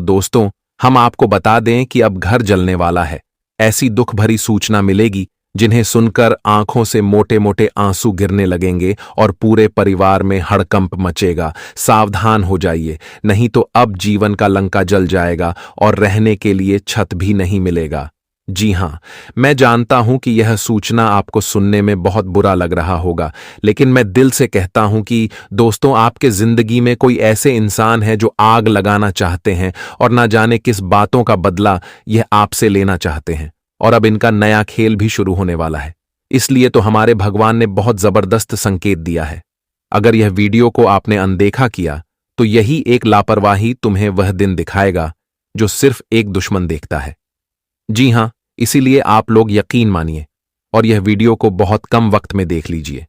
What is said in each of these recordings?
दोस्तों, हम आपको बता दें कि अब घर जलने वाला है। ऐसी दुख भरी सूचना मिलेगी जिन्हें सुनकर आंखों से मोटे मोटे आंसू गिरने लगेंगे और पूरे परिवार में हड़कंप मचेगा। सावधान हो जाइए, नहीं तो अब जीवन का लंका जल जाएगा और रहने के लिए छत भी नहीं मिलेगा। जी हां, मैं जानता हूं कि यह सूचना आपको सुनने में बहुत बुरा लग रहा होगा, लेकिन मैं दिल से कहता हूं कि दोस्तों, आपके जिंदगी में कोई ऐसे इंसान है जो आग लगाना चाहते हैं और ना जाने किस बातों का बदला यह आपसे लेना चाहते हैं। और अब इनका नया खेल भी शुरू होने वाला है। इसलिए तो हमारे भगवान ने बहुत जबरदस्त संकेत दिया है। अगर यह वीडियो को आपने अनदेखा किया तो यही एक लापरवाही तुम्हें वह दिन दिखाएगा जो सिर्फ एक दुश्मन देखता है। जी हां, इसीलिए आप लोग यकीन मानिए और यह वीडियो को बहुत कम वक्त में देख लीजिए।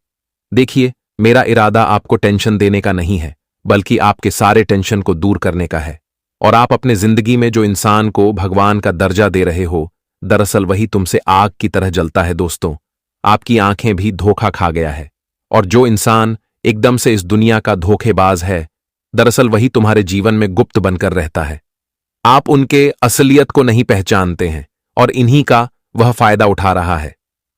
देखिए, मेरा इरादा आपको टेंशन देने का नहीं है, बल्कि आपके सारे टेंशन को दूर करने का है। और आप अपने जिंदगी में जो इंसान को भगवान का दर्जा दे रहे हो, दरअसल वही तुमसे आग की तरह जलता है। दोस्तों, आपकी आंखें भी धोखा खा गया है। और जो इंसान एकदम से इस दुनिया का धोखेबाज है, दरअसल वही तुम्हारे जीवन में गुप्त बनकर रहता है। आप उनके असलियत को नहीं पहचानते हैं और इन्हीं का वह फायदा उठा रहा है।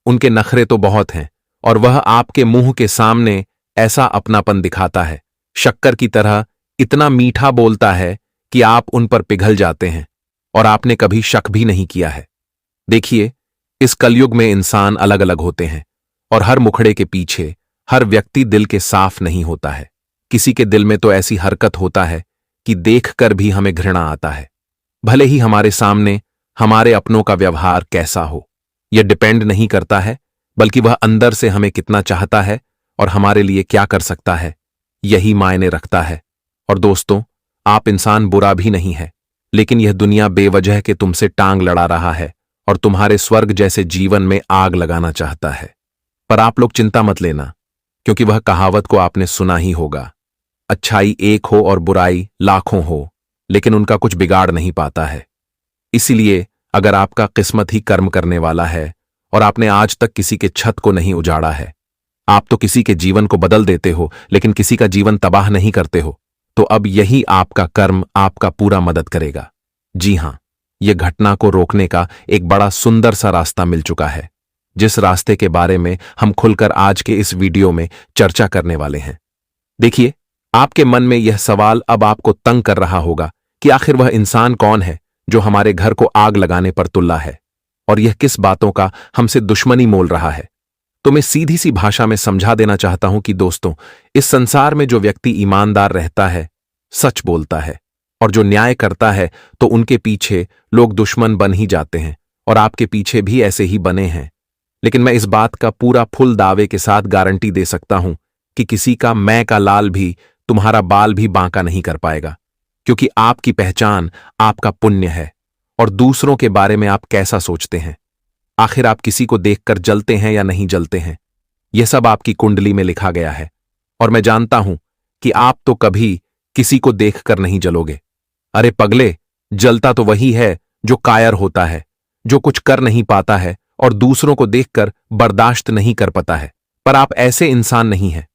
उनके नखरे तो बहुत हैं और वह आपके मुंह के सामने ऐसा अपनापन दिखाता है, शक्कर की तरह इतना मीठा बोलता है कि आप उन पर पिघल जाते हैं और आपने कभी शक भी नहीं किया है। देखिए, इस कलयुग में इंसान अलग अलग होते हैं और हर मुखड़े के पीछे हर व्यक्ति दिल के साफ नहीं होता है। किसी के दिल में तो ऐसी हरकत होता है कि देखकर भी हमें घृणा आता है, भले ही हमारे सामने हमारे अपनों का व्यवहार कैसा हो। यह डिपेंड नहीं करता है, बल्कि वह अंदर से हमें कितना चाहता है और हमारे लिए क्या कर सकता है, यही मायने रखता है। और दोस्तों, आप इंसान बुरा भी नहीं है, लेकिन यह दुनिया बेवजह के तुमसे टांग लड़ा रहा है और तुम्हारे स्वर्ग जैसे जीवन में आग लगाना चाहता है। पर आप लोग चिंता मत लेना, क्योंकि वह कहावत को आपने सुना ही होगा, अच्छाई एक हो और बुराई लाखों हो, लेकिन उनका कुछ बिगाड़ नहीं पाता है। इसीलिए अगर आपका किस्मत ही कर्म करने वाला है और आपने आज तक किसी के छत को नहीं उजाड़ा है, आप तो किसी के जीवन को बदल देते हो लेकिन किसी का जीवन तबाह नहीं करते हो, तो अब यही आपका कर्म आपका पूरा मदद करेगा। जी हां, यह घटना को रोकने का एक बड़ा सुंदर सा रास्ता मिल चुका है, जिस रास्ते के बारे में हम खुलकर आज के इस वीडियो में चर्चा करने वाले हैं। देखिए, आपके मन में यह सवाल अब आपको तंग कर रहा होगा कि आखिर वह इंसान कौन है जो हमारे घर को आग लगाने पर तुल्ला है और यह किस बातों का हमसे दुश्मनी मोल रहा है। तो मैं सीधी सी भाषा में समझा देना चाहता हूं कि दोस्तों, इस संसार में जो व्यक्ति ईमानदार रहता है, सच बोलता है और जो न्याय करता है, तो उनके पीछे लोग दुश्मन बन ही जाते हैं और आपके पीछे भी ऐसे ही बने हैं। लेकिन मैं इस बात का पूरा फुल दावे के साथ गारंटी दे सकता हूं कि किसी का मैं का लाल भी तुम्हारा बाल भी बांका नहीं कर पाएगा, क्योंकि आपकी पहचान आपका पुण्य है और दूसरों के बारे में आप कैसा सोचते हैं। आखिर आप किसी को देखकर जलते हैं या नहीं जलते हैं, यह सब आपकी कुंडली में लिखा गया है। और मैं जानता हूं कि आप तो कभी किसी को देखकर नहीं जलोगे। अरे पगले, जलता तो वही है जो कायर होता है, जो कुछ कर नहीं पाता है और दूसरों को देखकर बर्दाश्त नहीं कर पाता है। पर आप ऐसे इंसान नहीं हैं।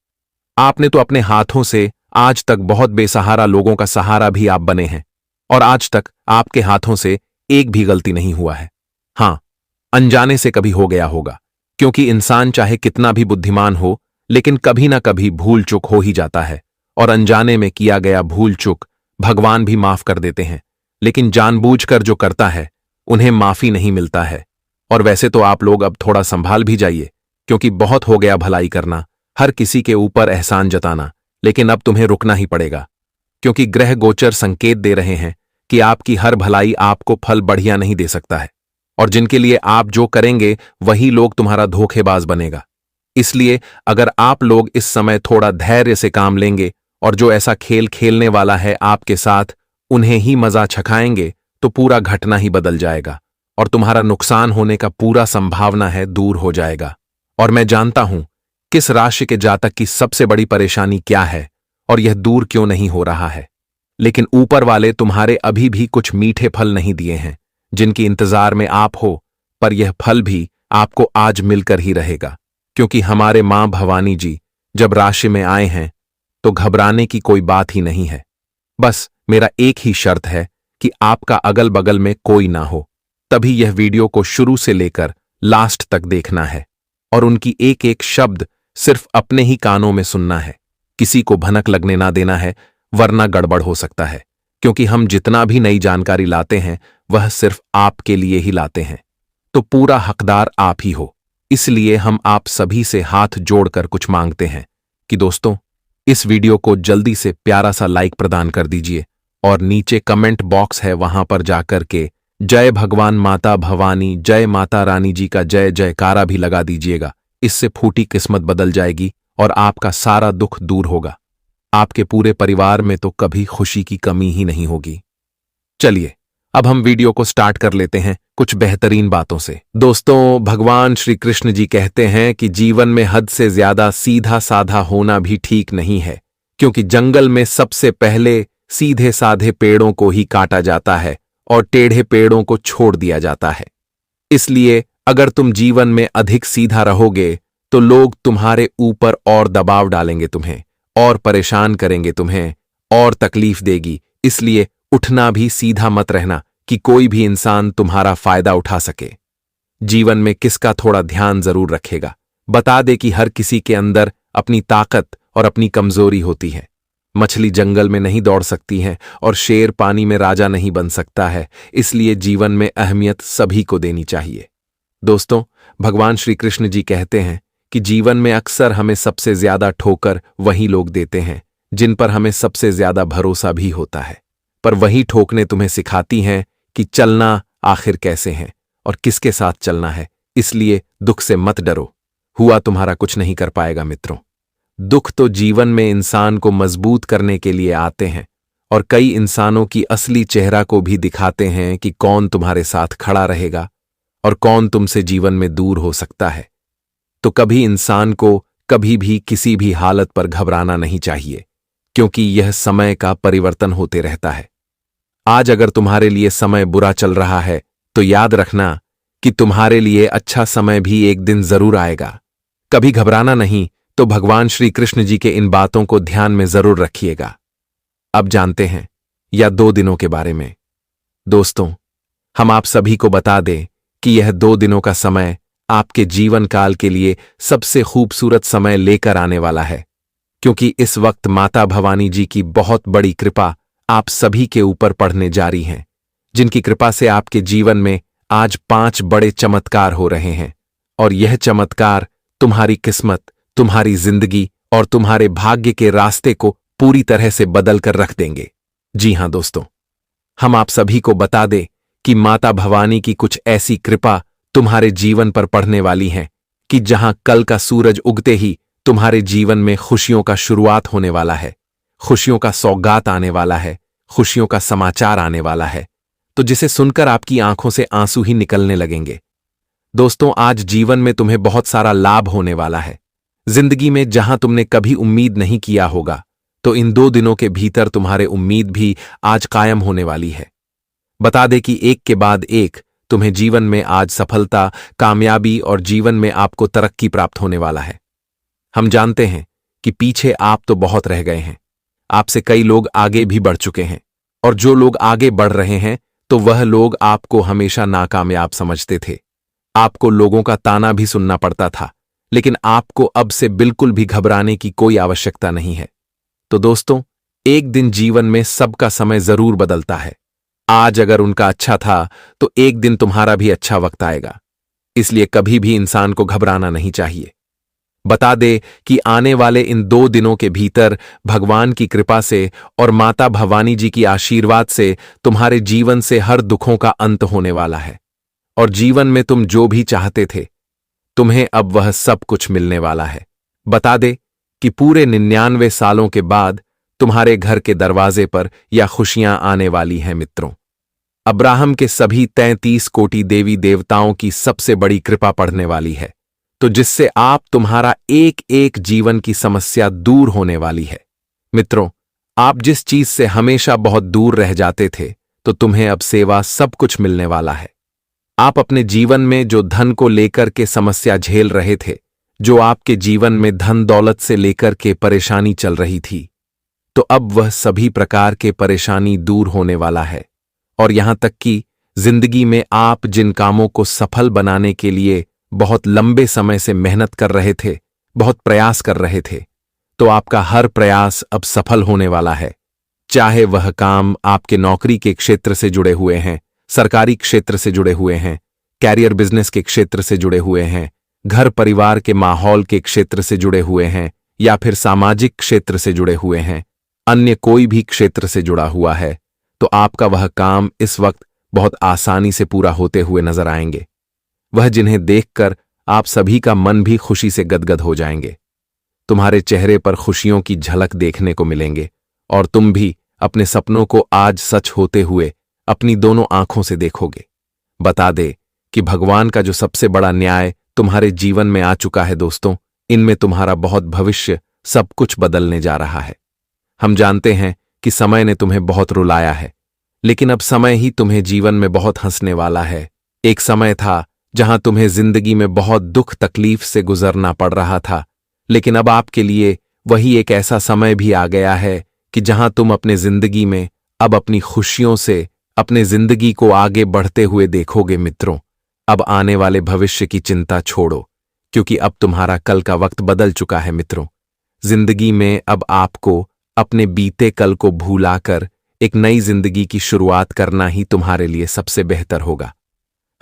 आपने तो अपने हाथों से आज तक बहुत बेसहारा लोगों का सहारा भी आप बने हैं और आज तक आपके हाथों से एक भी गलती नहीं हुआ है। हां, अनजाने से कभी हो गया होगा, क्योंकि इंसान चाहे कितना भी बुद्धिमान हो, लेकिन कभी ना कभी भूल चूक हो ही जाता है और अनजाने में किया गया भूल चूक भगवान भी माफ कर देते हैं, लेकिन जानबूझकर जो करता है उन्हें माफी नहीं मिलता है। और वैसे तो आप लोग अब थोड़ा संभाल भी जाइए, क्योंकि बहुत हो गया भलाई करना, हर किसी के ऊपर एहसान जताना। लेकिन अब तुम्हें रुकना ही पड़ेगा, क्योंकि ग्रह गोचर संकेत दे रहे हैं कि आपकी हर भलाई आपको फल बढ़िया नहीं दे सकता है और जिनके लिए आप जो करेंगे वही लोग तुम्हारा धोखेबाज बनेगा। इसलिए अगर आप लोग इस समय थोड़ा धैर्य से काम लेंगे और जो ऐसा खेल खेलने वाला है आपके साथ, उन्हें ही मजा छकाएंगे, तो पूरा घटना ही बदल जाएगा और तुम्हारा नुकसान होने का पूरा संभावना है दूर हो जाएगा। और मैं जानता हूं किस राशि के जातक की सबसे बड़ी परेशानी क्या है और यह दूर क्यों नहीं हो रहा है। लेकिन ऊपर वाले तुम्हारे अभी भी कुछ मीठे फल नहीं दिए हैं जिनकी इंतजार में आप हो, पर यह फल भी आपको आज मिलकर ही रहेगा, क्योंकि हमारे मां भवानी जी जब राशि में आए हैं तो घबराने की कोई बात ही नहीं है। बस मेरा एक ही शर्त है कि आपका अगल बगल में कोई ना हो। तभी यह वीडियो को शुरू से लेकर लास्ट तक देखना है और उनकी एक एक शब्द सिर्फ अपने ही कानों में सुनना है। किसी को भनक लगने ना देना है, वरना गड़बड़ हो सकता है, क्योंकि हम जितना भी नई जानकारी लाते हैं वह सिर्फ आपके लिए ही लाते हैं, तो पूरा हकदार आप ही हो। इसलिए हम आप सभी से हाथ जोड़कर कुछ मांगते हैं कि दोस्तों, इस वीडियो को जल्दी से प्यारा सा लाइक प्रदान कर दीजिए और नीचे कमेंट बॉक्स है, वहां पर जाकर के जय भगवान माता भवानी, जय माता रानी जी का जय जयकारा भी लगा दीजिएगा। इससे फूटी किस्मत बदल जाएगी और आपका सारा दुख दूर होगा। आपके पूरे परिवार में तो कभी खुशी की कमी ही नहीं होगी। चलिए अब हम वीडियो को स्टार्ट कर लेते हैं कुछ बेहतरीन बातों से। दोस्तों, भगवान श्री कृष्ण जी कहते हैं कि जीवन में हद से ज्यादा सीधा साधा होना भी ठीक नहीं है, क्योंकि जंगल में सबसे पहले सीधे साधे पेड़ों को ही काटा जाता है और टेढ़े पेड़ों को छोड़ दिया जाता है। इसलिए अगर तुम जीवन में अधिक सीधा रहोगे तो लोग तुम्हारे ऊपर और दबाव डालेंगे, तुम्हें और परेशान करेंगे, तुम्हें और तकलीफ देगी। इसलिए उठना भी सीधा मत रहना कि कोई भी इंसान तुम्हारा फायदा उठा सके। जीवन में किसका थोड़ा ध्यान जरूर रखेगा। बता दे कि हर किसी के अंदर अपनी ताकत और अपनी कमजोरी होती है। मछली जंगल में नहीं दौड़ सकती है और शेर पानी में राजा नहीं बन सकता है। इसलिए जीवन में अहमियत सभी को देनी चाहिए। दोस्तों, भगवान श्री कृष्ण जी कहते हैं कि जीवन में अक्सर हमें सबसे ज्यादा ठोकर वही लोग देते हैं जिन पर हमें सबसे ज्यादा भरोसा भी होता है, पर वही ठोकरें तुम्हें सिखाती हैं कि चलना आखिर कैसे है और किसके साथ चलना है। इसलिए दुख से मत डरो, हुआ तुम्हारा कुछ नहीं कर पाएगा मित्रों। दुख तो जीवन में इंसान को मजबूत करने के लिए आते हैं और कई इंसानों की असली चेहरा को भी दिखाते हैं कि कौन तुम्हारे साथ खड़ा रहेगा और कौन तुमसे जीवन में दूर हो सकता है। तो कभी इंसान को कभी भी किसी भी हालत पर घबराना नहीं चाहिए, क्योंकि यह समय का परिवर्तन होते रहता है। आज अगर तुम्हारे लिए समय बुरा चल रहा है तो याद रखना कि तुम्हारे लिए अच्छा समय भी एक दिन जरूर आएगा। कभी घबराना नहीं, तो भगवान श्री कृष्ण जी के इन बातों को ध्यान में जरूर रखिएगा। अब जानते हैं या 2 दिनों के बारे में। दोस्तों, हम आप सभी को बता दें कि यह 2 दिनों का समय आपके जीवन काल के लिए सबसे खूबसूरत समय लेकर आने वाला है, क्योंकि इस वक्त माता भवानी जी की बहुत बड़ी कृपा आप सभी के ऊपर पड़ने जा रही हैं, जिनकी कृपा से आपके जीवन में आज 5 बड़े चमत्कार हो रहे हैं। और यह चमत्कार तुम्हारी किस्मत, तुम्हारी जिंदगी और तुम्हारे भाग्य के रास्ते को पूरी तरह से बदल कर रख देंगे। जी हां दोस्तों, हम आप सभी को बता दें कि माता भवानी की कुछ ऐसी कृपा तुम्हारे जीवन पर पड़ने वाली है कि जहां कल का सूरज उगते ही तुम्हारे जीवन में खुशियों का शुरुआत होने वाला है, खुशियों का सौगात आने वाला है, खुशियों का समाचार आने वाला है, तो जिसे सुनकर आपकी आंखों से आंसू ही निकलने लगेंगे। दोस्तों, आज जीवन में तुम्हें बहुत सारा लाभ होने वाला है। जिंदगी में जहां तुमने कभी उम्मीद नहीं किया होगा, तो इन 2 दिनों के भीतर तुम्हारे उम्मीद भी आज कायम होने वाली है। बता दे कि एक के बाद एक तुम्हें जीवन में आज सफलता, कामयाबी और जीवन में आपको तरक्की प्राप्त होने वाला है। हम जानते हैं कि पीछे आप तो बहुत रह गए हैं, आपसे कई लोग आगे भी बढ़ चुके हैं, और जो लोग आगे बढ़ रहे हैं तो वह लोग आपको हमेशा नाकामयाब समझते थे। आपको लोगों का ताना भी सुनना पड़ता था, लेकिन आपको अब से बिल्कुल भी घबराने की कोई आवश्यकता नहीं है। तो दोस्तों, एक दिन जीवन में सबका समय जरूर बदलता है। आज अगर उनका अच्छा था तो एक दिन तुम्हारा भी अच्छा वक्त आएगा। इसलिए कभी भी इंसान को घबराना नहीं चाहिए। बता दे कि आने वाले इन 2 दिनों के भीतर भगवान की कृपा से और माता भवानी जी की आशीर्वाद से तुम्हारे जीवन से हर दुखों का अंत होने वाला है, और जीवन में तुम जो भी चाहते थे तुम्हें अब वह सब कुछ मिलने वाला है। बता दे कि पूरे 99 सालों के बाद तुम्हारे घर के दरवाजे पर यह खुशियां आने वाली हैं मित्रों। अब्राहम के सभी 33 कोटि देवी देवताओं की सबसे बड़ी कृपा पड़ने वाली है, तो जिससे आप तुम्हारा एक एक जीवन की समस्या दूर होने वाली है। मित्रों, आप जिस चीज से हमेशा बहुत दूर रह जाते थे, तो तुम्हें अब सेवा सब कुछ मिलने वाला है। आप अपने जीवन में जो धन को लेकर के समस्या झेल रहे थे, जो आपके जीवन में धन दौलत से लेकर के परेशानी चल रही थी, तो अब वह सभी प्रकार के परेशानी दूर होने वाला है और यहां तक कि जिंदगी में आप जिन कामों को सफल बनाने के लिए बहुत लंबे समय से मेहनत कर रहे थे, बहुत प्रयास कर रहे थे, तो आपका हर प्रयास अब सफल होने वाला है। चाहे वह काम आपके नौकरी के क्षेत्र से जुड़े हुए हैं, सरकारी क्षेत्र से जुड़े हुए हैं, कैरियर बिजनेस के क्षेत्र से जुड़े हुए हैं, घर परिवार के माहौल के क्षेत्र से जुड़े हुए हैं, या फिर सामाजिक क्षेत्र से जुड़े हुए हैं, अन्य कोई भी क्षेत्र से जुड़ा हुआ है, तो आपका वह काम इस वक्त बहुत आसानी से पूरा होते हुए नजर आएंगे। वह जिन्हें देखकर आप सभी का मन भी खुशी से गदगद हो जाएंगे। तुम्हारे चेहरे पर खुशियों की झलक देखने को मिलेंगे और तुम भी अपने सपनों को आज सच होते हुए अपनी दोनों आंखों से देखोगे। बता दे कि भगवान का जो सबसे बड़ा न्याय तुम्हारे जीवन में आ चुका है दोस्तों, इनमें तुम्हारा बहुत भविष्य सब कुछ बदलने जा रहा है। हम जानते हैं कि समय ने तुम्हें बहुत रुलाया है, लेकिन अब समय ही तुम्हें जीवन में बहुत हंसने वाला है। एक समय था जहां तुम्हें जिंदगी में बहुत दुख तकलीफ से गुजरना पड़ रहा था, लेकिन अब आपके लिए वही एक ऐसा समय भी आ गया है कि जहां तुम अपने जिंदगी में अब अपनी खुशियों से अपने जिंदगी को आगे बढ़ते हुए देखोगे। मित्रों, अब आने वाले भविष्य की चिंता छोड़ो, क्योंकि अब तुम्हारा कल का वक्त बदल चुका है। मित्रों, जिंदगी में अब आपको अपने बीते कल को भूलाकर एक नई जिंदगी की शुरुआत करना ही तुम्हारे लिए सबसे बेहतर होगा।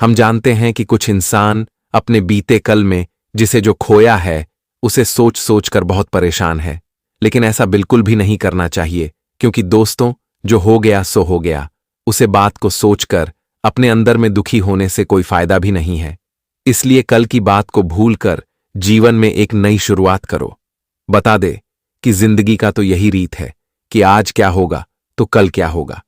हम जानते हैं कि कुछ इंसान अपने बीते कल में जिसे जो खोया है उसे सोच सोच कर बहुत परेशान है, लेकिन ऐसा बिल्कुल भी नहीं करना चाहिए, क्योंकि दोस्तों, जो हो गया सो हो गया। उसे बात को सोचकर अपने अंदर में दुखी होने से कोई फायदा भी नहीं है। इसलिए कल की बात को भूलकर जीवन में एक नई शुरुआत करो। बता दे कि जिंदगी का तो यही रीत है कि आज क्या होगा तो कल क्या होगा।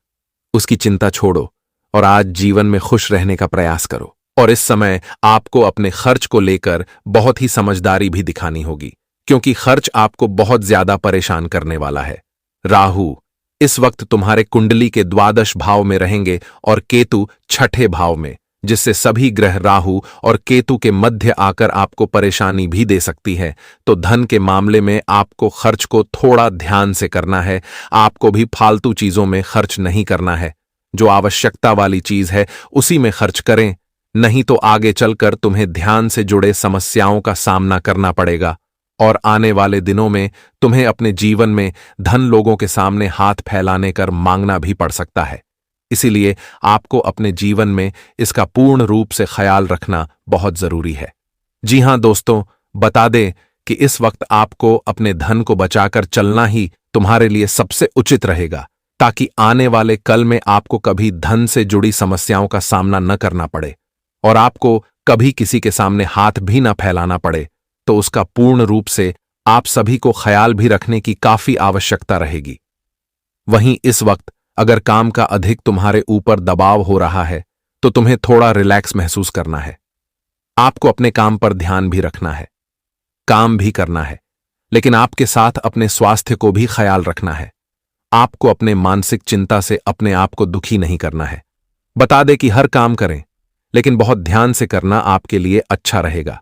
उसकी चिंता छोड़ो और आज जीवन में खुश रहने का प्रयास करो। और इस समय आपको अपने खर्च को लेकर बहुत ही समझदारी भी दिखानी होगी, क्योंकि खर्च आपको बहुत ज्यादा परेशान करने वाला है। राहु इस वक्त तुम्हारे कुंडली के द्वादश भाव में रहेंगे और केतु छठे भाव में, जिससे सभी ग्रह राहु और केतु के मध्य आकर आपको परेशानी भी दे सकती है। तो धन के मामले में आपको खर्च को थोड़ा ध्यान से करना है। आपको भी फालतू चीजों में खर्च नहीं करना है। जो आवश्यकता वाली चीज है उसी में खर्च करें, नहीं तो आगे चलकर तुम्हें ध्यान से जुड़े समस्याओं का सामना करना पड़ेगा और आने वाले दिनों में तुम्हें अपने जीवन में धन लोगों के सामने हाथ फैलाने कर मांगना भी पड़ सकता है। इसीलिए आपको अपने जीवन में इसका पूर्ण रूप से ख्याल रखना बहुत जरूरी है। जी हां दोस्तों, बता दें कि इस वक्त आपको अपने धन को बचाकर चलना ही तुम्हारे लिए सबसे उचित रहेगा, ताकि आने वाले कल में आपको कभी धन से जुड़ी समस्याओं का सामना न करना पड़े और आपको कभी किसी के सामने हाथ भी न फैलाना पड़े। तो उसका पूर्ण रूप से आप सभी को ख्याल भी रखने की काफी आवश्यकता रहेगी। वहीं इस वक्त अगर काम का अधिक तुम्हारे ऊपर दबाव हो रहा है तो तुम्हें थोड़ा रिलैक्स महसूस करना है। आपको अपने काम पर ध्यान भी रखना है, काम भी करना है, लेकिन आपके साथ अपने स्वास्थ्य को भी ख्याल रखना है। आपको अपने मानसिक चिंता से अपने आप को दुखी नहीं करना है। बता दे कि हर काम करें, लेकिन बहुत ध्यान से करना आपके लिए अच्छा रहेगा।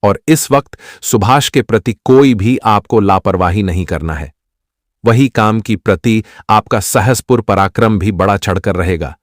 और इस वक्त सुभाष के प्रति कोई भी आपको लापरवाही नहीं करना है। वही काम की प्रति आपका सहजपुर पराक्रम भी बड़ा चढ़कर रहेगा,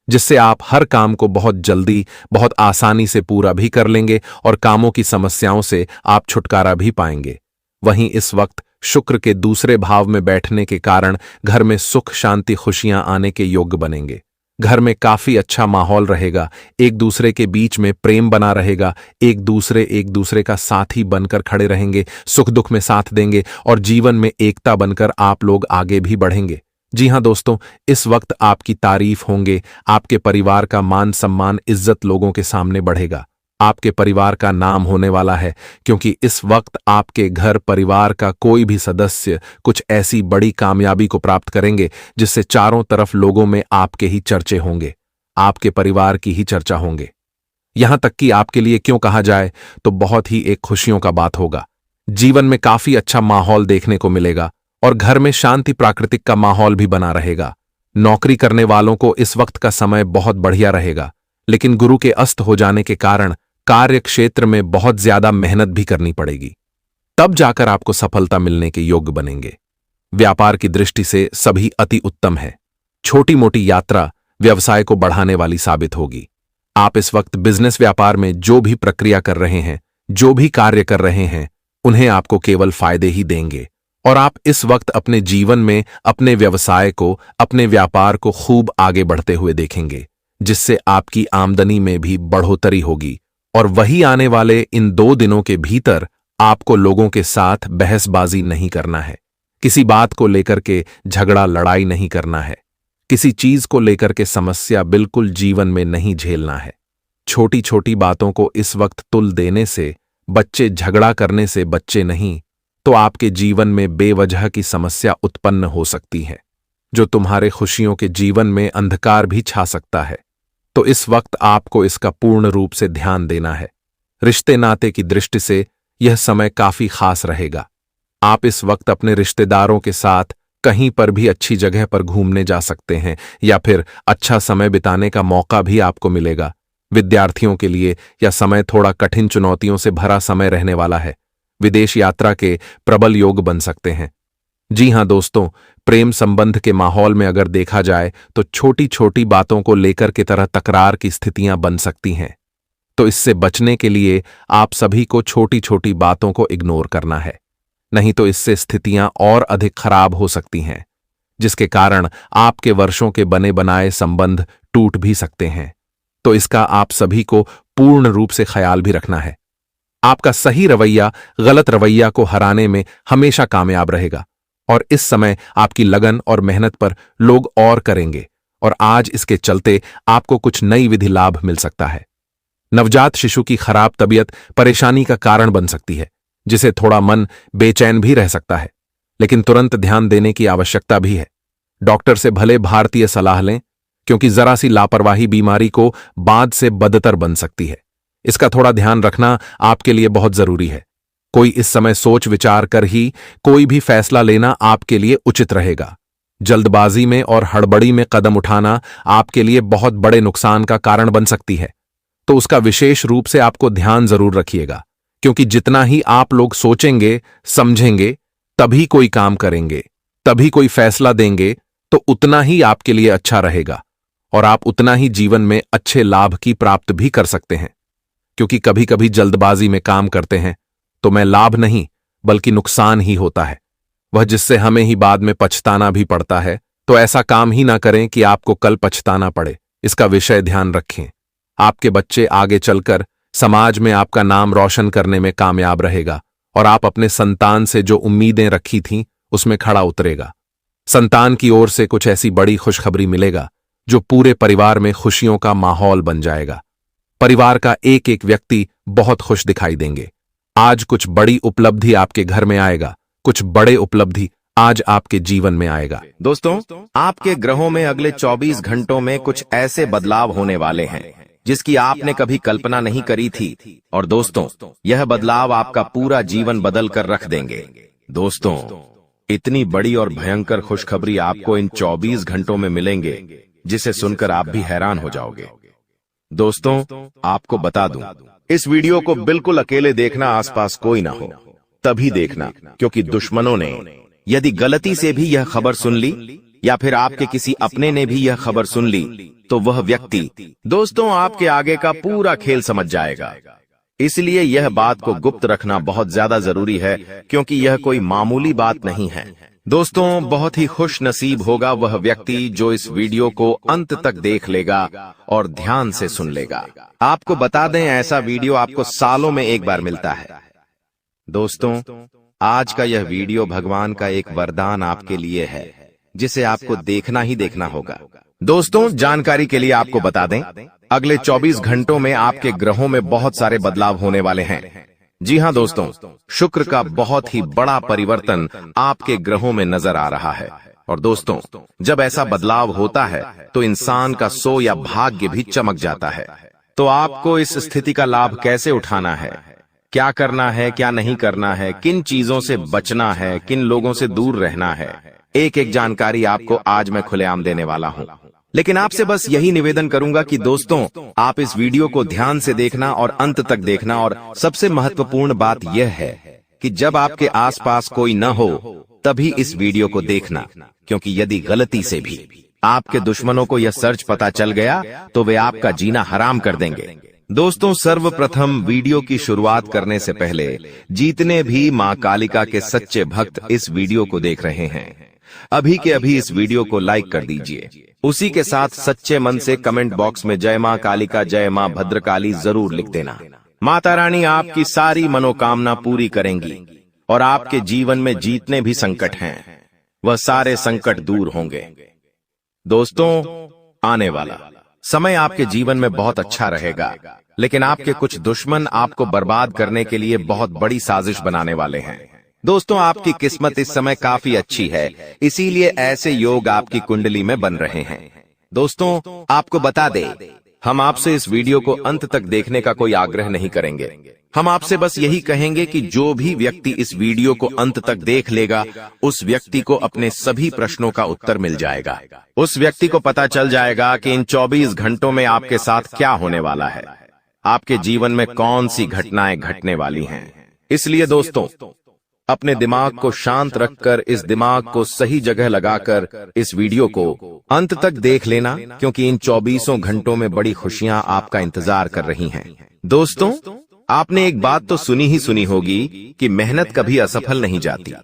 जिससे आप हर काम को बहुत जल्दी, बहुत आसानी से पूरा भी कर लेंगे और कामों की समस्याओं से आप छुटकारा भी पाएंगे। वहीं इस वक्त शुक्र के दूसरे भाव में बैठने के कारण घर में सुख, शांति, खुशियां आने के योग्य बनेंगे। घर में काफी अच्छा माहौल रहेगा, एक दूसरे के बीच में प्रेम बना रहेगा, एक दूसरे का साथी बनकर खड़े रहेंगे, सुख दुख में साथ देंगे और जीवन में एकता बनकर आप लोग आगे भी बढ़ेंगे। जी हां दोस्तों, इस वक्त आपकी तारीफ होंगे, आपके परिवार का मान सम्मान, इज्जत लोगों के सामने बढ़ेगा। आपके परिवार का नाम होने वाला है, क्योंकि इस वक्त आपके घर परिवार का कोई भी सदस्य कुछ ऐसी बड़ी कामयाबी को प्राप्त करेंगे जिससे चारों तरफ लोगों में आपके ही चर्चे होंगे, आपके परिवार की ही चर्चा होंगे। यहां तक कि आपके लिए क्यों कहा जाए तो बहुत ही एक खुशियों का बात होगा। जीवन में काफी अच्छा माहौल देखने को मिलेगा और घर में शांति, प्राकृतिक का माहौल भी बना रहेगा। नौकरी करने वालों को इस वक्त का समय बहुत बढ़िया रहेगा, लेकिन गुरु के अस्त हो जाने के कारण कार्य क्षेत्र में बहुत ज्यादा मेहनत भी करनी पड़ेगी, तब जाकर आपको सफलता मिलने के योग्य बनेंगे। व्यापार की दृष्टि से सभी अति उत्तम है। छोटी मोटी यात्रा, व्यवसाय को बढ़ाने वाली साबित होगी। आप इस वक्त बिजनेस व्यापार में जो भी प्रक्रिया कर रहे हैं, जो भी कार्य कर रहे हैं, उन्हें आपको केवल फायदे ही देंगे और आप इस वक्त अपने जीवन में अपने व्यवसाय को, अपने व्यापार को खूब आगे बढ़ते हुए देखेंगे, जिससे आपकी आमदनी में भी बढ़ोतरी होगी। और वही आने वाले इन 2 दिनों के भीतर आपको लोगों के साथ बहसबाजी नहीं करना है, किसी बात को लेकर के झगड़ा लड़ाई नहीं करना है, किसी चीज को लेकर के समस्या बिल्कुल जीवन में नहीं झेलना है। छोटी छोटी बातों को इस वक्त तुल देने से, बच्चे झगड़ा करने से बच्चे नहीं, तो आपके जीवन में बेवजह की समस्या उत्पन्न हो सकती है, जो तुम्हारे खुशियों के जीवन में अंधकार भी छा सकता है। तो इस वक्त आपको इसका पूर्ण रूप से ध्यान देना है। रिश्ते नाते की दृष्टि से यह समय काफी खास रहेगा। आप इस वक्त अपने रिश्तेदारों के साथ कहीं पर भी अच्छी जगह पर घूमने जा सकते हैं या फिर अच्छा समय बिताने का मौका भी आपको मिलेगा। विद्यार्थियों के लिए यह समय थोड़ा कठिन चुनौतियों से भरा समय रहने वाला है। विदेश यात्रा के प्रबल योग बन सकते हैं। जी हां दोस्तों, प्रेम संबंध के माहौल में अगर देखा जाए तो छोटी छोटी बातों को लेकर के तरह तकरार की स्थितियां बन सकती हैं। तो इससे बचने के लिए आप सभी को छोटी छोटी बातों को इग्नोर करना है, नहीं तो इससे स्थितियां और अधिक खराब हो सकती हैं, जिसके कारण आपके वर्षों के बने बनाए संबंध टूट भी सकते हैं। तो इसका आप सभी को पूर्ण रूप से ख्याल भी रखना है। आपका सही रवैया गलत रवैया को हराने में हमेशा कामयाब रहेगा और इस समय आपकी लगन और मेहनत पर लोग और करेंगे और आज इसके चलते आपको कुछ नई विधि लाभ मिल सकता है। नवजात शिशु की खराब तबीयत परेशानी का कारण बन सकती है, जिसे थोड़ा मन बेचैन भी रह सकता है, लेकिन तुरंत ध्यान देने की आवश्यकता भी है। डॉक्टर से भले भारतीय सलाह लें, क्योंकि जरा सी लापरवाही बीमारी को बाद से बदतर बन सकती है। इसका थोड़ा ध्यान रखना आपके लिए बहुत जरूरी है। कोई इस समय सोच विचार कर ही कोई भी फैसला लेना आपके लिए उचित रहेगा। जल्दबाजी में और हड़बड़ी में कदम उठाना आपके लिए बहुत बड़े नुकसान का कारण बन सकती है, तो उसका विशेष रूप से आपको ध्यान जरूर रखिएगा, क्योंकि जितना ही आप लोग सोचेंगे समझेंगे, तभी कोई काम करेंगे, तभी कोई फैसला देंगे, तो उतना ही आपके लिए अच्छा रहेगा और आप उतना ही जीवन में अच्छे लाभ की प्राप्त भी कर सकते हैं। क्योंकि कभी कभी जल्दबाजी में काम करते हैं तो मैं लाभ नहीं बल्कि नुकसान ही होता है, वह जिससे हमें ही बाद में पछताना भी पड़ता है। तो ऐसा काम ही ना करें कि आपको कल पछताना पड़े। इसका विषय ध्यान रखें। आपके बच्चे आगे चलकर समाज में आपका नाम रोशन करने में कामयाब रहेगा और आप अपने संतान से जो उम्मीदें रखी थीं उसमें खड़ा उतरेगा। संतान की ओर से कुछ ऐसी बड़ी खुशखबरी मिलेगा जो पूरे परिवार में खुशियों का माहौल बन जाएगा। परिवार का एक एक व्यक्ति बहुत खुश दिखाई देंगे। आज कुछ बड़ी उपलब्धि आपके घर में आएगा, कुछ बड़े उपलब्धि आज आपके जीवन में आएगा। दोस्तों, आपके ग्रहों में अगले 24 घंटों में कुछ ऐसे बदलाव होने वाले हैं जिसकी आपने कभी कल्पना नहीं करी थी और दोस्तों, यह बदलाव आपका पूरा जीवन बदल कर रख देंगे। दोस्तों, इतनी बड़ी और भयंकर खुशखबरी आपको इन 24 घंटों में मिलेंगे जिसे सुनकर आप भी हैरान हो जाओगे। दोस्तों, आपको बता दूं, इस वीडियो को बिल्कुल अकेले देखना, आसपास कोई ना हो तभी देखना, क्योंकि दुश्मनों ने यदि गलती से भी यह खबर सुन ली या फिर आपके किसी अपने ने भी यह खबर सुन ली तो वह व्यक्ति दोस्तों आपके आगे का पूरा खेल समझ जाएगा। इसलिए यह बात को गुप्त रखना बहुत ज्यादा जरूरी है, क्योंकि यह कोई मामूली बात नहीं है। दोस्तों, बहुत ही खुश नसीब होगा वह व्यक्ति जो इस वीडियो को अंत तक देख लेगा और ध्यान से सुन लेगा। आपको बता दें, ऐसा वीडियो आपको सालों में एक बार मिलता है। दोस्तों, आज का यह वीडियो भगवान का एक वरदान आपके लिए है, जिसे आपको देखना ही देखना होगा। दोस्तों, जानकारी के लिए आपको बता दें, अगले 24 घंटों में आपके ग्रहों में बहुत सारे बदलाव होने वाले हैं। जी हां दोस्तों, शुक्र का बहुत ही बड़ा परिवर्तन आपके ग्रहों में नजर आ रहा है। और दोस्तों, जब ऐसा बदलाव होता है तो इंसान का सो या भाग्य भी चमक जाता है। तो आपको इस स्थिति का लाभ कैसे उठाना है, क्या करना है, क्या नहीं करना है, किन चीजों से बचना है, किन लोगों से दूर रहना है, एक एक जानकारी आपको आज मैं खुलेआम देने वाला हूं। लेकिन आपसे बस यही निवेदन करूंगा कि दोस्तों, आप इस वीडियो को ध्यान से देखना और अंत तक देखना। और सबसे महत्वपूर्ण बात यह है कि जब आपके आसपास कोई न हो तभी इस वीडियो को देखना, क्योंकि यदि गलती से भी आपके दुश्मनों को यह सर्च पता चल गया तो वे आपका जीना हराम कर देंगे। दोस्तों, सर्वप्रथम वीडियो की शुरुआत करने से पहले जितने भी मां कालिका के सच्चे भक्त इस वीडियो को देख रहे हैं, अभी के अभी इस वीडियो को लाइक कर दीजिए। उसी के साथ सच्चे मन से कमेंट बॉक्स में जय मां कालिका, जय मां भद्रकाली जरूर लिख देना। माता रानी आपकी सारी मनोकामना पूरी करेंगी और आपके जीवन में जितने भी संकट हैं वह सारे संकट दूर होंगे। दोस्तों, आने वाला समय आपके जीवन में बहुत अच्छा रहेगा, लेकिन आपके कुछ दुश्मन आपको बर्बाद करने के लिए बहुत बड़ी साजिश बनाने वाले हैं। दोस्तों, आपकी किस्मत इस समय काफी अच्छी है, इसीलिए ऐसे योग आपकी कुंडली में बन रहे हैं। दोस्तों, आपको बता दें, हम आपसे इस वीडियो को अंत तक देखने का कोई आग्रह नहीं करेंगे। हम आपसे बस यही कहेंगे कि जो भी व्यक्ति इस वीडियो को अंत तक देख लेगा, उस व्यक्ति को अपने सभी प्रश्नों का उत्तर मिल जाएगा। उस व्यक्ति को पता चल जाएगा कि इन 24 घंटों में आपके साथ क्या होने वाला है, आपके जीवन में कौन सी घटनाएं घटने वाली हैं। इसलिए दोस्तों, अपने दिमाग को शांत रखकर, इस दिमाग को सही जगह लगाकर इस वीडियो को अंत तक देख लेना, क्योंकि इन 24 घंटों में बड़ी खुशियां आपका इंतजार कर रही हैं। दोस्तों, आपने एक बात तो सुनी होगी कि मेहनत कभी असफल नहीं जाती।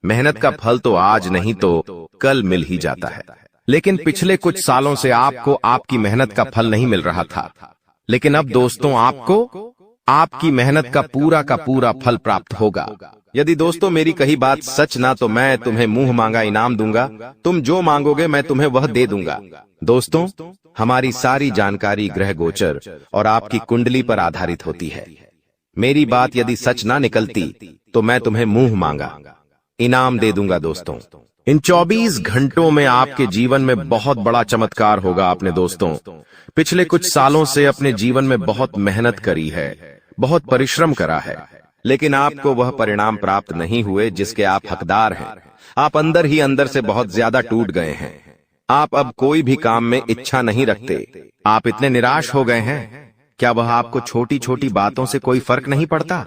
मेहनत का फल तो आज नहीं तो कल मिल ही जाता है। लेकिन पिछले कुछ सालों से आपको आपकी मेहनत का फल नहीं मिल रहा था, लेकिन अब दोस्तों आपको आपकी मेहनत का पूरा फल प्राप्त होगा। यदि दोस्तों मेरी कही बात सच ना, तो मैं तुम्हें मुंह मांगा इनाम दूंगा। तुम जो मांगोगे मैं तुम्हें वह दे दूंगा। दोस्तों, हमारी सारी जानकारी ग्रह गोचर और आपकी कुंडली पर आधारित होती है। मेरी बात यदि सच ना निकलती तो मैं तुम्हें मुंह मांगा इनाम दे दूंगा। दोस्तों, इन 24 घंटों में आपके जीवन में बहुत बड़ा चमत्कार होगा। आपने दोस्तों पिछले कुछ सालों से अपने जीवन में बहुत मेहनत करी है, बहुत परिश्रम करा है, लेकिन आपको वह परिणाम प्राप्त नहीं हुए जिसके आप हकदार हैं। आप अंदर ही अंदर से बहुत ज्यादा टूट गए हैं। आप अब कोई भी काम में इच्छा नहीं रखते। आप इतने निराश हो गए हैं। क्या वह आपको छोटी छोटी बातों से कोई फर्क नहीं पड़ता?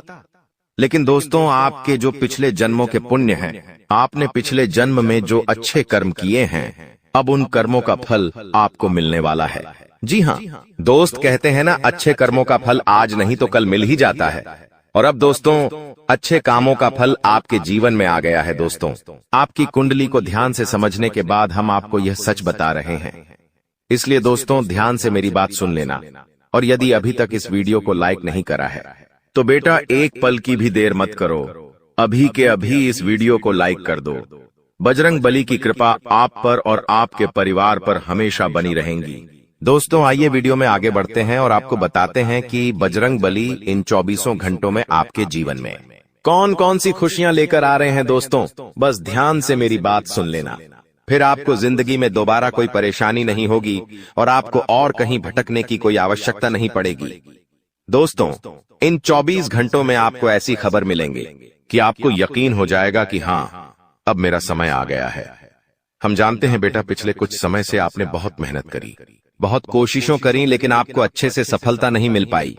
लेकिन दोस्तों, आपके जो पिछले जन्मों के पुण्य हैं, आपने पिछले जन्म में जो अच्छे कर्म किए हैं, अब उन कर्मों का फल आपको मिलने वाला है। जी हाँ दोस्त, कहते हैं ना, अच्छे कर्मों का फल आज नहीं तो कल मिल ही जाता है। और अब दोस्तों, अच्छे कामों का फल आपके जीवन में आ गया है। दोस्तों, आपकी कुंडली को ध्यान से समझने के बाद हम आपको यह सच बता रहे हैं। इसलिए दोस्तों, ध्यान से मेरी बात सुन लेना। और यदि अभी तक इस वीडियो को लाइक नहीं करा है तो बेटा एक पल की भी देर मत करो, अभी के अभी इस वीडियो को लाइक कर दो। बजरंग बली की कृपा आप पर और आपके परिवार पर हमेशा बनी रहेंगी। दोस्तों, आइए वीडियो में आगे बढ़ते हैं और आपको बताते हैं कि बजरंग बली इन 24 घंटों में आपके जीवन में कौन कौन सी खुशियां लेकर आ रहे हैं। दोस्तों, बस ध्यान से मेरी बात सुन लेना, फिर आपको जिंदगी में दोबारा कोई परेशानी नहीं होगी और आपको और कहीं भटकने की कोई आवश्यकता नहीं पड़ेगी। दोस्तों, इन 24 घंटों में आपको ऐसी खबर मिलेंगी कि आपको यकीन हो जाएगा कि हाँ, अब मेरा समय आ गया है। हम जानते हैं बेटा, पिछले कुछ समय से आपने बहुत मेहनत करी, बहुत कोशिशों करी, लेकिन आपको अच्छे से सफलता नहीं मिल पाई।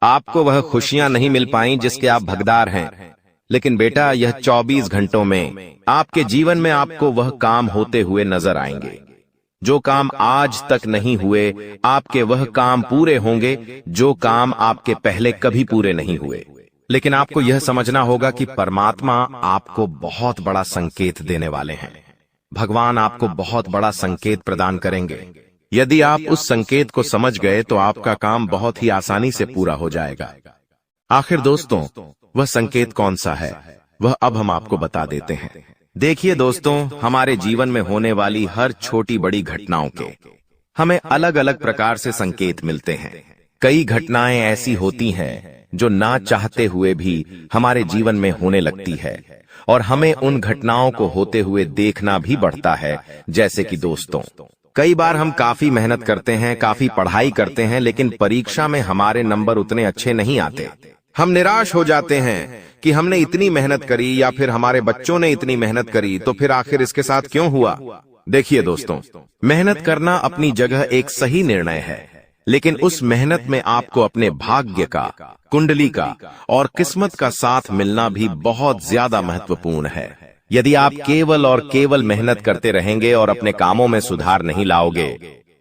आपको वह खुशियां नहीं मिल पाई जिसके आप हकदार हैं। लेकिन बेटा, यह 24 घंटों में आपके जीवन में आपको वह काम होते हुए नजर आएंगे। जो काम आज तक नहीं हुए, आपके वह काम पूरे होंगे जो काम आपके पहले कभी पूरे नहीं हुए। लेकिन आपको यह समझना होगा कि परमात्मा आपको बहुत बड़ा संकेत देने वाले हैं। भगवान आपको बहुत बड़ा संकेत प्रदान करेंगे। यदि आप उस संकेत को समझ गए तो आपका काम बहुत ही आसानी से पूरा हो जाएगा। आखिर दोस्तों, वह संकेत कौन सा है, वह अब हम आपको बता देते हैं। देखिए दोस्तों, हमारे जीवन में होने वाली हर छोटी बड़ी घटनाओं के हमें अलग अलग प्रकार से संकेत मिलते हैं। कई घटनाएं ऐसी होती हैं जो ना चाहते हुए भी हमारे जीवन में होने लगती है और हमें उन घटनाओं को होते हुए देखना भी पड़ता है। जैसे कि दोस्तों, कई बार हम काफी मेहनत करते हैं, काफी पढ़ाई करते हैं, लेकिन परीक्षा में हमारे नंबर उतने अच्छे नहीं आते। हम निराश हो जाते हैं कि हमने इतनी मेहनत करी या फिर हमारे बच्चों ने इतनी मेहनत करी, तो फिर आखिर इसके साथ क्यों हुआ। देखिए दोस्तों, मेहनत करना अपनी जगह एक सही निर्णय है, लेकिन उस मेहनत में आपको अपने भाग्य का, कुंडली का और किस्मत का साथ मिलना भी बहुत ज्यादा महत्वपूर्ण है। यदि आप केवल और केवल मेहनत करते रहेंगे और अपने कामों में सुधार नहीं लाओगे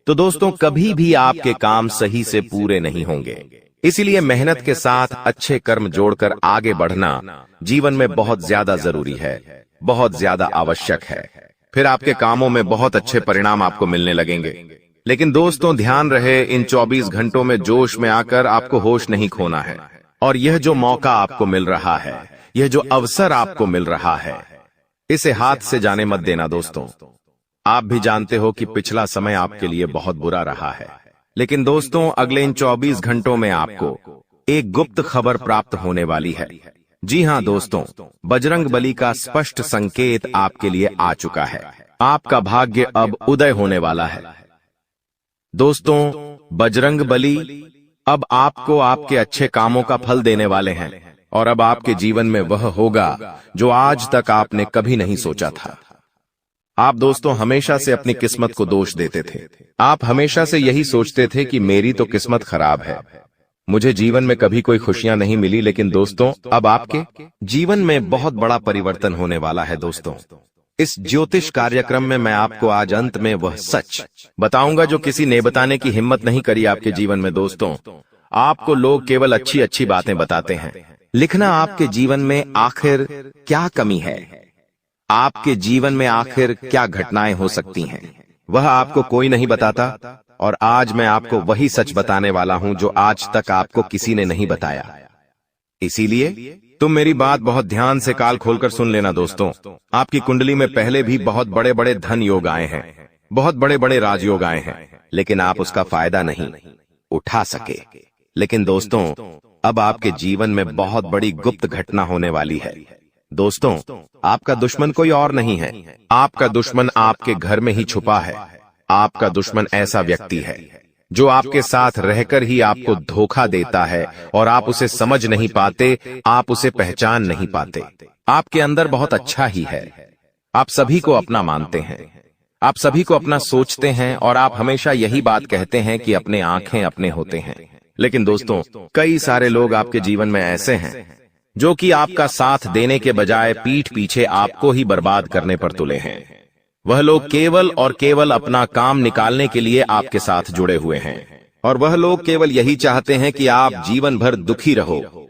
तो दोस्तों कभी भी आपके काम सही से पूरे नहीं होंगे। इसीलिए मेहनत के साथ अच्छे कर्म जोड़कर आगे बढ़ना जीवन में बहुत ज्यादा जरूरी है, बहुत ज्यादा आवश्यक है। फिर आपके कामों में बहुत अच्छे परिणाम आपको मिलने लगेंगे। लेकिन दोस्तों ध्यान रहे, इन 24 घंटों में जोश में आकर आपको होश नहीं खोना है। और यह जो मौका आपको मिल रहा है, यह जो अवसर आपको मिल रहा है, इसे हाथ से जाने मत देना दोस्तों। आप भी जानते हो कि पिछला समय आपके लिए बहुत बुरा रहा है, लेकिन दोस्तों अगले इन 24 घंटों में आपको एक गुप्त खबर प्राप्त होने वाली है। जी हां दोस्तों, बजरंगबली का स्पष्ट संकेत आपके लिए आ चुका है। आपका भाग्य अब उदय होने वाला है। दोस्तों बजरंगबली अब आपको आपके अच्छे कामों का फल देने वाले हैं और अब आपके जीवन में वह होगा जो आज तक आपने कभी नहीं सोचा था। आप दोस्तों हमेशा से अपनी किस्मत को दोष देते थे। आप हमेशा से यही सोचते थे कि मेरी तो किस्मत खराब है, मुझे जीवन में कभी कोई खुशियां नहीं मिली। लेकिन दोस्तों अब आपके जीवन में बहुत बड़ा परिवर्तन होने वाला है। दोस्तों इस ज्योतिष कार्यक्रम में मैं आपको आज अंत में वह सच बताऊंगा जो किसी ने बताने की हिम्मत नहीं करी आपके जीवन में। दोस्तों आपको लोग केवल अच्छी अच्छी बातें बताते हैं। लिखना आपके जीवन में आखिर क्या कमी है, आपके जीवन में आखिर क्या घटनाएं हो सकती हैं, वह आपको कोई नहीं बताता। और आज मैं आपको वही सच बताने वाला हूं जो आज तक आपको किसी ने नहीं बताया। इसीलिए तुम मेरी बात बहुत ध्यान से कान खोलकर सुन लेना। दोस्तों आपकी कुंडली में पहले भी बहुत बड़े बड़े धन योग आए हैं, बहुत बड़े बड़े राजयोग आए हैं, लेकिन आप उसका फायदा नहीं उठा सके। लेकिन दोस्तों अब आपके जीवन में बहुत बड़ी गुप्त घटना होने वाली है। दोस्तों आपका दुश्मन कोई और नहीं है, आपका दुश्मन आपके घर में ही छुपा है। आपका दुश्मन ऐसा व्यक्ति है जो आपके साथ रहकर ही आपको धोखा देता है और आप उसे समझ नहीं पाते, आप उसे पहचान नहीं पाते। आपके अंदर बहुत अच्छा ही है, आप सभी को अपना मानते हैं, आप सभी को अपना सोचते हैं और आप हमेशा यही बात कहते हैं कि अपने आंखें अपने होते हैं। लेकिन दोस्तों कई सारे लोग आपके जीवन में ऐसे हैं जो कि आपका साथ देने के बजाय पीठ पीछे आपको ही बर्बाद करने पर तुले हैं। वह लोग केवल और केवल अपना काम निकालने के लिए आपके साथ जुड़े हुए हैं और वह लोग केवल यही चाहते हैं कि आप जीवन भर दुखी रहो,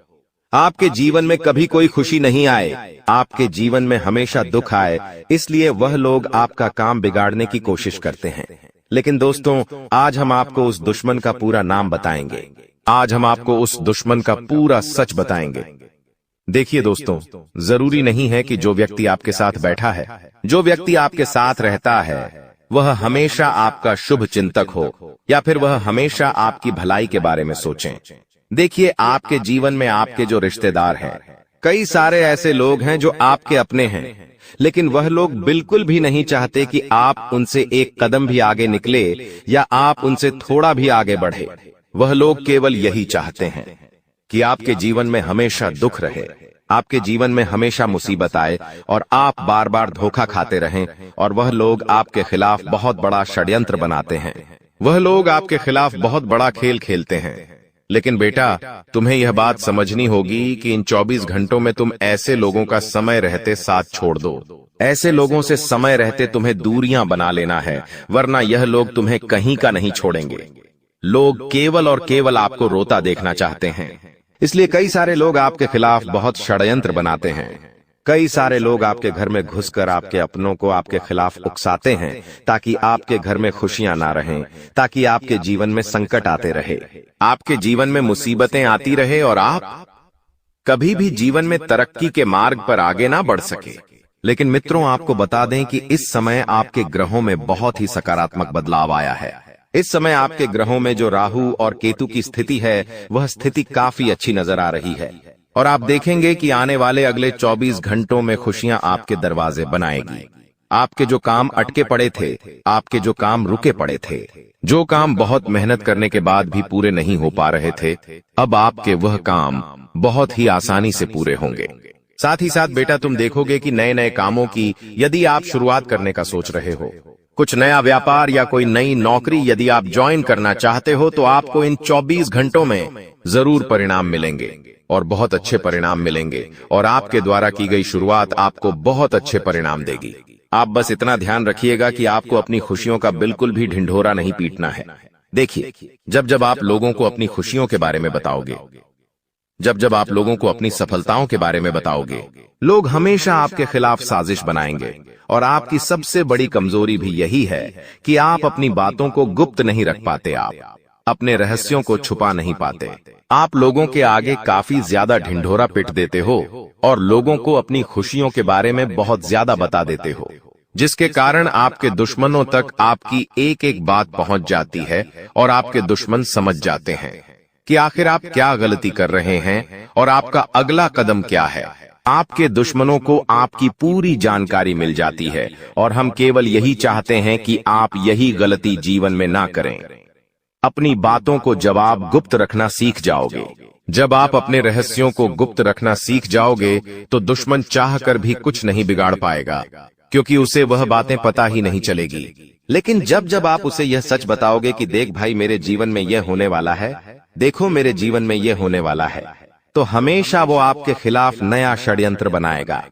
आपके जीवन में कभी कोई खुशी नहीं आए, आपके जीवन में हमेशा दुख आए। इसलिए वह लोग आपका काम बिगाड़ने की कोशिश करते हैं। लेकिन दोस्तों आज हम आपको उस दुश्मन का पूरा नाम बताएंगे, आज हम आपको उस दुश्मन का पूरा सच बताएंगे। देखिए दोस्तों जरूरी नहीं है कि जो व्यक्ति आपके साथ बैठा है, जो व्यक्ति आपके साथ रहता है, वह हमेशा आपका शुभ चिंतक हो या फिर वह हमेशा आपकी भलाई के बारे में सोचें। देखिए आपके जीवन में आपके जो रिश्तेदार हैं, कई सारे ऐसे लोग हैं जो आपके अपने हैं, लेकिन वह लोग बिल्कुल भी नहीं चाहते कि आप उनसे एक कदम भी आगे निकले या आप उनसे थोड़ा भी आगे बढ़े। वह लोग केवल यही चाहते हैं कि आपके जीवन में हमेशा दुख रहे, आपके जीवन में हमेशा मुसीबत आए और आप बार बार धोखा खाते रहें। और वह लोग आपके खिलाफ बहुत बड़ा षड्यंत्र बनाते हैं, वह लोग आपके खिलाफ बहुत बड़ा खेल खेलते हैं। लेकिन बेटा तुम्हें यह बात समझनी होगी कि इन 24 घंटों में तुम ऐसे लोगों का समय रहते साथ छोड़ दो, ऐसे लोगों से समय रहते तुम्हें दूरियां बना लेना है, वरना यह लोग तुम्हें कहीं का नहीं छोड़ेंगे। लोग केवल और केवल आपको रोता देखना चाहते हैं, इसलिए कई सारे लोग आपके खिलाफ बहुत षड्यंत्र बनाते हैं। कई सारे लोग आपके घर में घुसकर आपके अपनों को आपके खिलाफ उकसाते हैं ताकि आपके घर में खुशियां ना रहें, ताकि आपके जीवन में संकट आते रहे, आपके जीवन में मुसीबतें आती रहे और आप कभी भी जीवन में तरक्की के मार्ग पर आगे ना बढ़ सके। लेकिन मित्रों आपको बता दें कि इस समय आपके ग्रहों में बहुत ही सकारात्मक बदलाव आया है। इस समय आपके ग्रहों में जो राहु और केतु की स्थिति है वह स्थिति काफी अच्छी नजर आ रही है और आप देखेंगे कि आने वाले अगले 24 घंटों में खुशियां आपके दरवाजे बनाएगी। आपके जो काम अटके पड़े थे, आपके जो काम रुके पड़े थे, जो काम बहुत मेहनत करने के बाद भी पूरे नहीं हो पा रहे थे, अब आपके वह काम बहुत ही आसानी से पूरे होंगे। साथ ही साथ बेटा तुम देखोगे कि नए नए कामों की यदि आप शुरुआत करने का सोच रहे हो, कुछ नया व्यापार या कोई नई नौकरी यदि आप ज्वाइन करना चाहते हो, तो आपको इन 24 घंटों में जरूर परिणाम मिलेंगे। और बहुत अच्छे परिणाम मिलेंगे और आपके द्वारा की गई शुरुआत आपको बहुत अच्छे परिणाम देगी। आप बस इतना ध्यान रखिएगा कि आपको अपनी खुशियों का बिल्कुल भी ढिंढोरा नहीं पीटना है। देखिए, जब जब आप लोगों को अपनी खुशियों के बारे में बताओगे, जब जब आप लोगों को अपनी सफलताओं के बारे में बताओगे, लोग हमेशा आपके खिलाफ साजिश बनाएंगे। और आपकी सबसे बड़ी कमजोरी भी यही है कि आप अपनी बातों को गुप्त नहीं रख पाते, आप अपने रहस्यों को छुपा नहीं पाते। आप लोगों के आगे काफी ज्यादा ढिंढोरा पिट देते हो और लोगों को अपनी खुशियों के बारे में बहुत ज्यादा बता देते हो, जिसके कारण आपके दुश्मनों तक आपकी एक एक बात पहुंच जाती है और आपके दुश्मन समझ जाते हैं कि आखिर आप क्या गलती कर रहे हैं और आपका अगला कदम क्या है। आपके दुश्मनों को आपकी पूरी जानकारी मिल जाती है और हम केवल यही चाहते हैं कि आप यही गलती जीवन में ना करें। अपनी बातों को जब आप गुप्त रखना सीख जाओगे, जब आप अपने रहस्यों को गुप्त रखना सीख जाओगे, तो दुश्मन चाहकर भी कुछ नहीं बिगाड़ पाएगा, क्योंकि उसे वह बातें पता ही नहीं चलेगी। लेकिन जब जब आप उसे यह सच बताओगे कि देख भाई, मेरे जीवन में यह होने वाला है, देखो मेरे जीवन में यह होने वाला है, तो हमेशा वो आपके खिलाफ नया षड्यंत्र बनाएगा,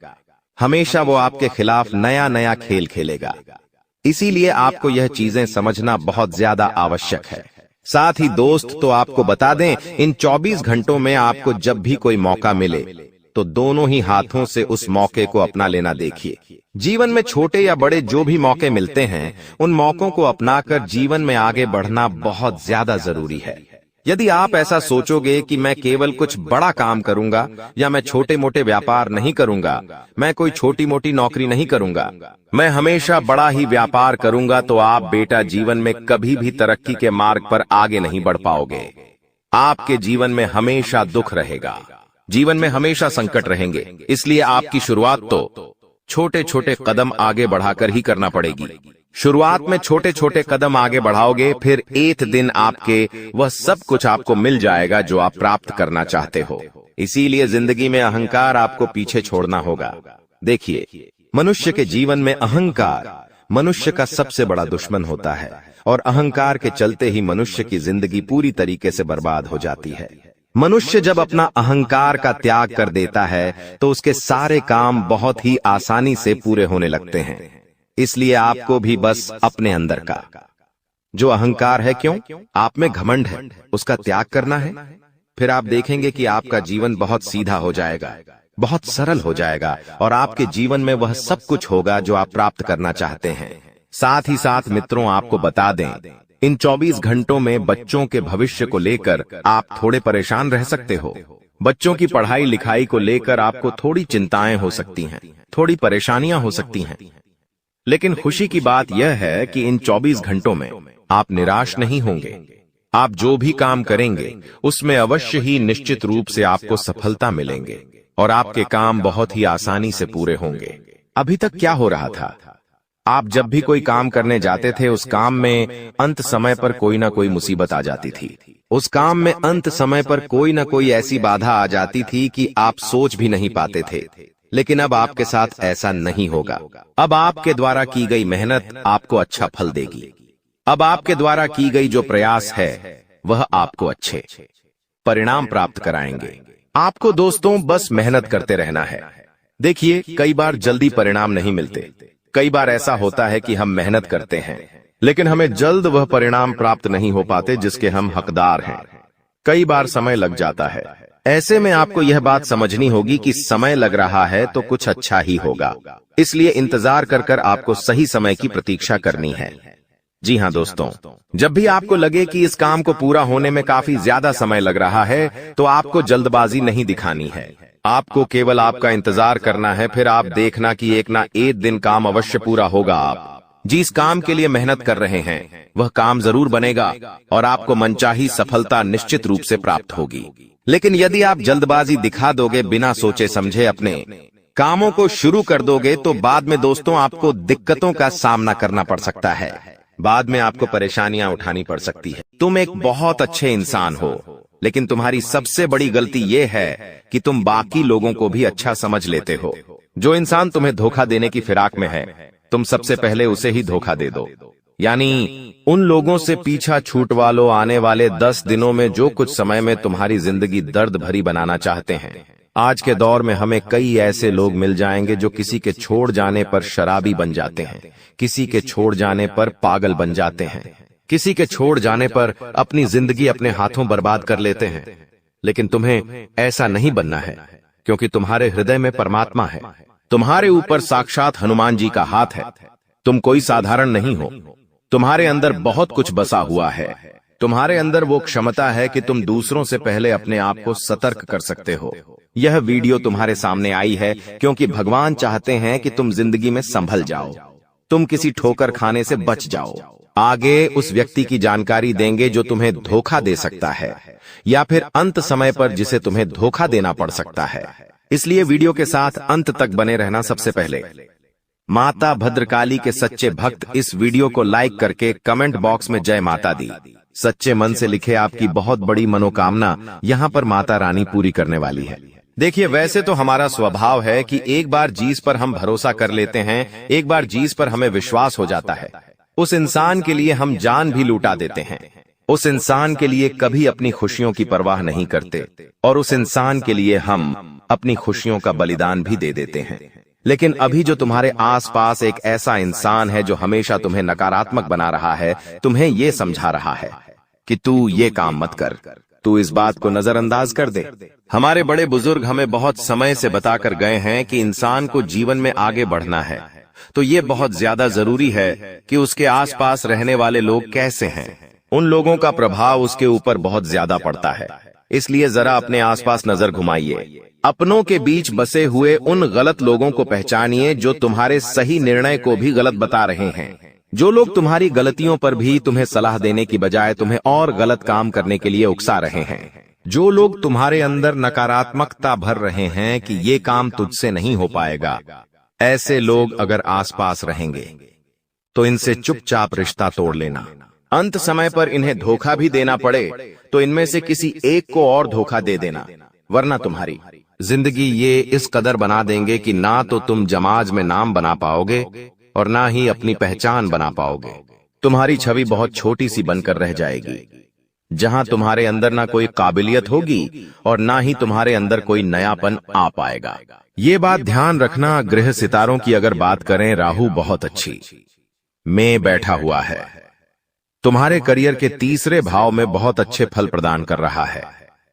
हमेशा वो आपके खिलाफ नया नया खेल खेलेगा। इसीलिए आपको यह चीजें समझना बहुत ज्यादा आवश्यक है। साथ ही दोस्त, तो आपको बता दें, इन 24 घंटों में आपको जब भी कोई मौका मिले तो दोनों ही हाथों से उस मौके को अपना लेना देखिए। जीवन में छोटे या बड़े जो भी मौके मिलते हैं, उन मौकों को अपनाकर जीवन में आगे बढ़ना बहुत ज्यादा जरूरी है। यदि आप ऐसा सोचोगे कि मैं केवल कुछ बड़ा काम करूंगा या मैं छोटे मोटे व्यापार नहीं करूंगा, मैं कोई छोटी मोटी नौकरी नहीं करूंगा, मैं हमेशा बड़ा ही व्यापार करूंगा, तो आप बेटा जीवन में कभी भी तरक्की के मार्ग पर आगे नहीं बढ़ पाओगे। आपके जीवन में हमेशा दुख रहेगा, जीवन में हमेशा संकट रहेंगे। इसलिए आपकी शुरुआत तो छोटे छोटे कदम आगे बढ़ाकर ही करना पड़ेगी। शुरुआत में छोटे छोटे कदम आगे बढ़ाओगे, फिर एक दिन आपके वह सब कुछ आपको मिल जाएगा जो आप प्राप्त करना चाहते हो। इसीलिए जिंदगी में अहंकार आपको पीछे छोड़ना होगा। देखिए, मनुष्य के जीवन में अहंकार मनुष्य का सबसे बड़ा दुश्मन होता है और अहंकार के चलते ही मनुष्य की जिंदगी पूरी तरीके से बर्बाद हो जाती है। मनुष्य जब अपना अहंकार का त्याग कर देता है तो उसके सारे काम बहुत ही आसानी से पूरे होने लगते हैं। इसलिए आपको भी बस अपने अंदर का जो अहंकार है, क्यों आप में घमंड है, उसका त्याग करना है। फिर आप देखेंगे कि आपका जीवन बहुत सीधा हो जाएगा, बहुत सरल हो जाएगा और आपके जीवन में वह सब कुछ होगा जो आप प्राप्त करना चाहते हैं। साथ ही साथ मित्रों, आपको बता दें, इन 24 घंटों में बच्चों के भविष्य को लेकर आप थोड़े परेशान रह सकते हो। बच्चों की पढ़ाई लिखाई को लेकर आपको थोड़ी चिंताएं हो सकती हैं, थोड़ी परेशानियां हो सकती हैं। लेकिन खुशी की बात यह है कि इन 24 घंटों में आप निराश नहीं होंगे। आप जो भी काम करेंगे उसमें अवश्य ही निश्चित रूप से आपको सफलता मिलेंगे और आपके काम बहुत ही आसानी से पूरे होंगे। अभी तक क्या हो रहा था, आप जब भी कोई काम करने जाते थे, उस काम में अंत समय पर कोई ना कोई मुसीबत आ जाती थी। उस काम में अंत समय पर कोई ना कोई ऐसी बाधा आ जाती थी कि आप सोच भी नहीं पाते थे। लेकिन अब आपके साथ ऐसा नहीं होगा। अब आपके द्वारा की गई मेहनत आपको अच्छा फल देगी। अब आपके द्वारा की गई जो प्रयास है वह आपको अच्छे परिणाम प्राप्त कराएंगे। आपको दोस्तों बस मेहनत करते रहना है। देखिए, कई बार जल्दी परिणाम नहीं मिलते। कई बार ऐसा होता है कि हम मेहनत करते हैं लेकिन हमें जल्द वह परिणाम प्राप्त नहीं हो पाते जिसके हम हकदार हैं। कई बार समय लग जाता है। ऐसे में आपको यह बात समझनी होगी कि समय लग रहा है तो कुछ अच्छा ही होगा। इसलिए इंतजार कर कर आपको सही समय की प्रतीक्षा करनी है। जी हाँ दोस्तों, जब भी आपको लगे कि इस काम को पूरा होने में काफी ज्यादा समय लग रहा है तो आपको जल्दबाजी नहीं दिखानी है। आपको केवल आपका इंतजार करना है। फिर आप देखना कि एक ना एक दिन काम अवश्य पूरा होगा। आप जिस काम के लिए मेहनत कर रहे हैं वह काम जरूर बनेगा और आपको मनचाही सफलता निश्चित रूप से प्राप्त होगी। लेकिन यदि आप जल्दबाजी दिखा दोगे, बिना सोचे समझे अपने कामों को शुरू कर दोगे, तो बाद में दोस्तों आपको दिक्कतों का सामना करना पड़ सकता है। बाद में आपको परेशानियां उठानी पड़ सकती है। तुम एक बहुत अच्छे इंसान हो, लेकिन तुम्हारी सबसे बड़ी गलती यह है कि तुम बाकी लोगों को भी अच्छा समझ लेते हो। जो इंसान तुम्हें धोखा देने की फिराक में है, तुम सबसे पहले उसे ही धोखा दे दो। यानी उन लोगों से पीछा छूटवा लो आने वाले 10 दिनों में जो कुछ समय में तुम्हारी जिंदगी दर्द भरी बनाना चाहते हैं। आज के दौर में हमें कई ऐसे लोग मिल जाएंगे जो किसी के छोड़ जाने पर शराबी बन जाते हैं, किसी के छोड़ जाने पर पागल बन जाते हैं, किसी के छोड़ जाने पर अपनी जिंदगी अपने हाथों बर्बाद कर लेते हैं। लेकिन तुम्हें ऐसा नहीं बनना है, क्योंकि तुम्हारे हृदय में परमात्मा है, तुम्हारे ऊपर साक्षात हनुमान जी का हाथ है। तुम कोई साधारण नहीं हो, तुम्हारे अंदर बहुत कुछ बसा हुआ है। तुम्हारे अंदर वो क्षमता है कि तुम दूसरों से पहले अपने आप को सतर्क कर सकते हो। यह वीडियो तुम्हारे सामने आई है क्योंकि भगवान चाहते हैं कि तुम जिंदगी में संभल जाओ, तुम किसी ठोकर खाने से बच जाओ। आगे उस व्यक्ति की जानकारी देंगे जो तुम्हें धोखा दे सकता है, या फिर अंत समय पर जिसे तुम्हें धोखा देना पड़ सकता है। इसलिए वीडियो के साथ अंत तक बने रहना। सबसे पहले माता भद्रकाली के सच्चे भक्त इस वीडियो को लाइक करके कमेंट बॉक्स में जय माता दी सच्चे मन से लिखे। आपकी बहुत बड़ी मनोकामना यहाँ पर माता रानी पूरी करने वाली है। देखिए, वैसे तो हमारा स्वभाव है कि एक बार जिस पर हम भरोसा कर लेते हैं, एक बार जिस पर हमें विश्वास हो जाता है, उस इंसान के लिए हम जान भी लूटा देते हैं। उस इंसान के लिए कभी अपनी खुशियों की परवाह नहीं करते और उस इंसान के लिए हम अपनी खुशियों का बलिदान भी दे देते हैं। लेकिन अभी जो तुम्हारे आसपास एक ऐसा इंसान है जो हमेशा तुम्हें नकारात्मक बना रहा है, तुम्हें ये समझा रहा है कि तू ये काम मत कर, तू इस बात को नजरअंदाज कर दे। हमारे बड़े बुजुर्ग हमें बहुत समय से बताकर गए हैं कि इंसान को जीवन में आगे बढ़ना है तो ये बहुत ज्यादा जरूरी है कि उसके आसपास रहने वाले लोग कैसे हैं। उन लोगों का प्रभाव उसके ऊपर बहुत ज्यादा पड़ता है। इसलिए जरा अपने आसपास नजर घुमाइए, अपनों के बीच बसे हुए उन गलत लोगों को पहचानिए जो तुम्हारे सही निर्णय को भी गलत बता रहे हैं, जो लोग तुम्हारी गलतियों पर भी तुम्हें सलाह देने की बजाय तुम्हें और गलत काम करने के लिए उकसा रहे हैं, जो लोग तुम्हारे अंदर नकारात्मकता भर रहे हैं कि ये काम तुझसे नहीं हो पाएगा। ऐसे लोग अगर आसपास रहेंगे तो इनसे चुपचाप रिश्ता तोड़ लेना। अंत समय पर इन्हें धोखा भी देना पड़े तो इनमें से किसी एक को और धोखा दे देना, वरना तुम्हारी जिंदगी ये इस कदर बना देंगे कि ना तो तुम समाज में नाम बना पाओगे और ना ही अपनी पहचान बना पाओगे। तुम्हारी छवि बहुत छोटी सी बनकर रह जाएगी, जहां तुम्हारे अंदर ना कोई काबिलियत होगी और ना ही तुम्हारे अंदर कोई नयापन आ पाएगा। ये बात ध्यान रखना। ग्रह सितारों की अगर बात करें, राहु बहुत अच्छी में बैठा हुआ है, तुम्हारे करियर के तीसरे भाव में बहुत अच्छे फल प्रदान कर रहा है।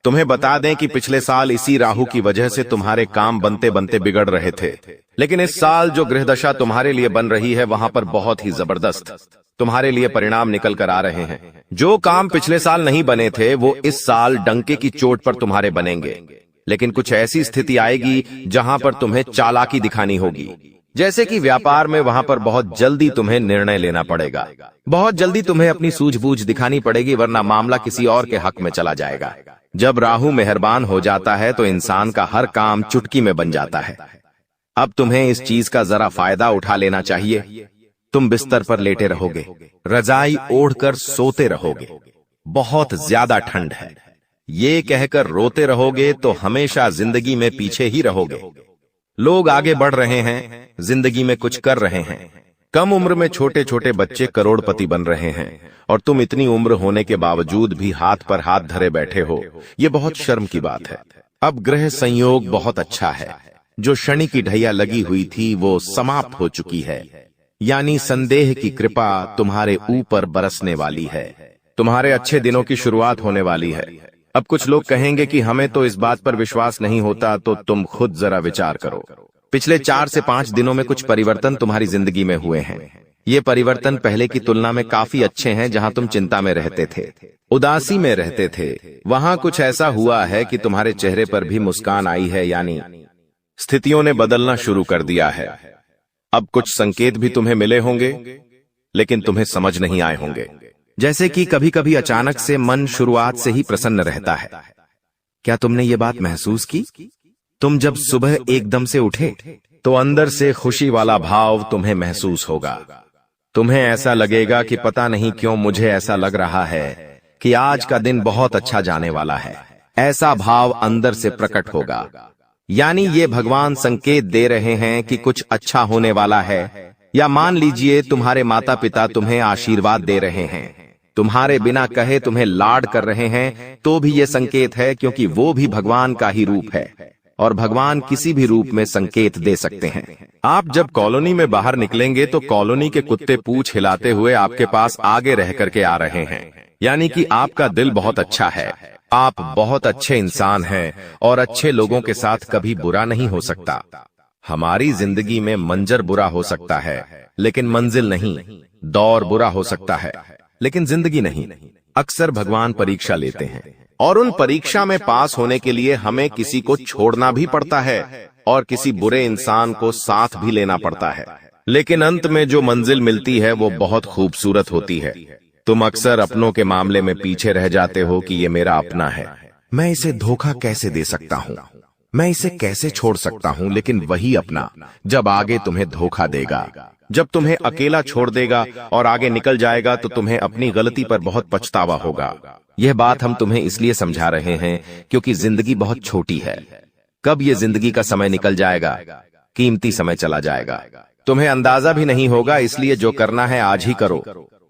तुम्हें बता दें कि पिछले साल इसी राहु की वजह से तुम्हारे काम बनते बनते बिगड़ रहे थे, लेकिन इस साल जो ग्रह दशा तुम्हारे लिए बन रही है वहां पर बहुत ही जबरदस्त तुम्हारे लिए परिणाम निकल कर आ रहे हैं। जो काम पिछले साल नहीं बने थे वो इस साल डंके की चोट पर तुम्हारे बनेंगे। लेकिन कुछ ऐसी स्थिति आएगी जहां पर तुम्हें चालाकी दिखानी होगी, जैसे कि व्यापार में, वहां पर बहुत जल्दी तुम्हें निर्णय लेना पड़ेगा, बहुत जल्दी तुम्हें अपनी सूझबूझ दिखानी पड़ेगी, वरना मामला किसी और के हक में चला जाएगा। जब राहु मेहरबान हो जाता है तो इंसान का हर काम चुटकी में बन जाता है। अब तुम्हें इस चीज का जरा फायदा उठा लेना चाहिए। तुम बिस्तर पर लेटे रहोगे, रजाई ओढ़कर सोते रहोगे, बहुत ज्यादा ठंड है, ये कहकर रोते रहोगे तो हमेशा जिंदगी में पीछे ही रहोगे। लोग आगे बढ़ रहे हैं, जिंदगी में कुछ कर रहे हैं, कम उम्र में छोटे छोटे बच्चे करोड़पति बन रहे हैं और तुम इतनी उम्र होने के बावजूद भी हाथ पर हाथ धरे बैठे हो। ये बहुत शर्म की बात है। अब ग्रह संयोग बहुत अच्छा है। जो शनि की ढैया लगी हुई थी वो समाप्त हो चुकी है, यानी संदेह की कृपा तुम्हारे ऊपर बरसने वाली है। तुम्हारे अच्छे दिनों की शुरुआत होने वाली है। अब कुछ लोग कहेंगे कि हमें तो इस बात पर विश्वास नहीं होता, तो तुम खुद जरा विचार करो। पिछले 4 से 5 दिनों में कुछ परिवर्तन तुम्हारी जिंदगी में हुए हैं। ये परिवर्तन पहले की तुलना में काफी अच्छे हैं। जहां तुम चिंता में रहते थे, उदासी में रहते थे, वहां कुछ ऐसा हुआ है कि तुम्हारे चेहरे पर भी मुस्कान आई है, यानी स्थितियों ने बदलना शुरू कर दिया है। अब कुछ संकेत भी तुम्हें मिले होंगे, लेकिन तुम्हें समझ नहीं आए होंगे। जैसे कि कभी कभी अचानक से मन शुरुआत से ही प्रसन्न रहता है। क्या तुमने ये बात महसूस की? तुम जब सुबह एकदम से उठे तो अंदर से खुशी वाला भाव तुम्हें महसूस होगा। तुम्हें ऐसा लगेगा कि पता नहीं क्यों मुझे ऐसा लग रहा है कि आज का दिन बहुत अच्छा जाने वाला है। ऐसा भाव अंदर से प्रकट होगा, यानी ये भगवान संकेत दे रहे हैं कि कुछ अच्छा होने वाला है। या मान लीजिए तुम्हारे माता पिता तुम्हें आशीर्वाद दे रहे हैं, तुम्हारे बिना कहे तुम्हें लाड कर रहे हैं, तो भी ये संकेत है, क्योंकि वो भी भगवान का ही रूप है और भगवान किसी भी रूप में संकेत दे सकते हैं। आप जब कॉलोनी में बाहर निकलेंगे तो कॉलोनी के कुत्ते पूंछ हिलाते हुए आपके पास आगे रह करके आ रहे हैं, यानी कि आपका दिल बहुत अच्छा है, आप बहुत अच्छे इंसान हैं और अच्छे लोगों के साथ कभी बुरा नहीं हो सकता। हमारी जिंदगी में मंजर बुरा हो सकता है लेकिन मंजिल नहीं, दौर बुरा हो सकता है लेकिन जिंदगी नहीं। अक्सर भगवान परीक्षा लेते हैं और उन परीक्षा में पास होने के लिए हमें किसी को छोड़ना भी पड़ता है और किसी बुरे इंसान को साथ भी लेना पड़ता है, लेकिन अंत में जो मंजिल मिलती है वो बहुत खूबसूरत होती है। तुम अक्सर अपनों के मामले में पीछे रह जाते हो कि ये मेरा अपना है, मैं इसे धोखा कैसे दे सकता हूँ, मैं इसे कैसे छोड़ सकता हूँ, लेकिन वही अपना जब आगे तुम्हें धोखा देगा, जब तुम्हें अकेला छोड़ देगा और आगे निकल जाएगा तो तुम्हें अपनी गलती पर बहुत पछतावा होगा। यह बात हम तुम्हें इसलिए समझा रहे हैं क्योंकि जिंदगी बहुत छोटी है। कब ये जिंदगी का समय निकल जाएगा, कीमती समय चला जाएगा, तुम्हें अंदाजा भी नहीं होगा। इसलिए जो करना है आज ही करो।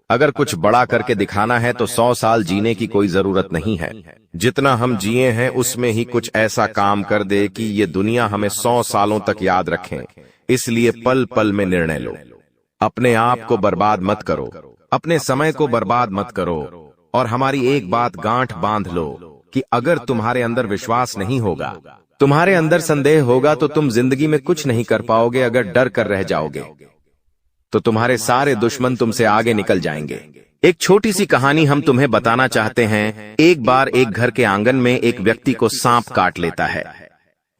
अगर कुछ बड़ा करके दिखाना है तो 100 साल जीने की कोई जरूरत नहीं है। जितना हम जिए हैं उसमें ही कुछ ऐसा काम कर दे कि ये दुनिया हमें 100 सालों तक याद रखें। इसलिए पल पल में निर्णय लो। अपने आप को बर्बाद मत करो, अपने समय को बर्बाद मत करो। और हमारी एक बात गांठ बांध लो कि अगर तुम्हारे अंदर विश्वास नहीं होगा, तुम्हारे अंदर संदेह होगा, तो तुम जिंदगी में कुछ नहीं कर पाओगे। अगर डर कर रह जाओगे तो तुम्हारे सारे दुश्मन तुमसे आगे निकल जाएंगे। एक छोटी सी कहानी हम तुम्हें बताना चाहते हैं। एक बार एक घर के आंगन में एक व्यक्ति को सांप काट लेता है।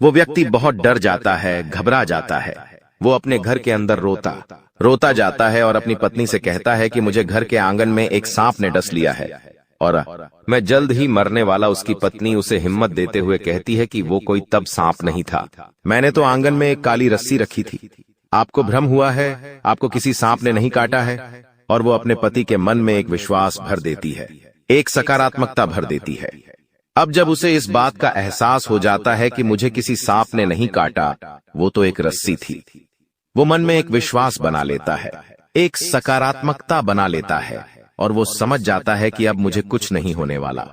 वो व्यक्ति बहुत डर जाता है, घबरा जाता है। वो अपने घर के अंदर रोता जाता है और अपनी पत्नी से कहता है कि मुझे घर के आंगन में एक सांप ने डस लिया है और मैं जल्द ही मरने वाला। उसकी पत्नी उसे हिम्मत देते हुए कहती है कि वो कोई तब सांप नहीं था, मैंने तो आंगन में एक काली रस्सी रखी थी। आपको भ्रम हुआ है, आपको किसी सांप ने नहीं काटा है। और वो अपने पति के मन में एक विश्वास भर देती है, एक सकारात्मकता भर देती है। अब जब उसे इस बात का एहसास हो जाता है कि मुझे किसी सांप ने नहीं काटा, वो तो एक रस्सी थी, वो मन में एक विश्वास बना लेता है, एक सकारात्मकता बना लेता है और वो समझ जाता है कि अब मुझे कुछ नहीं होने वाला।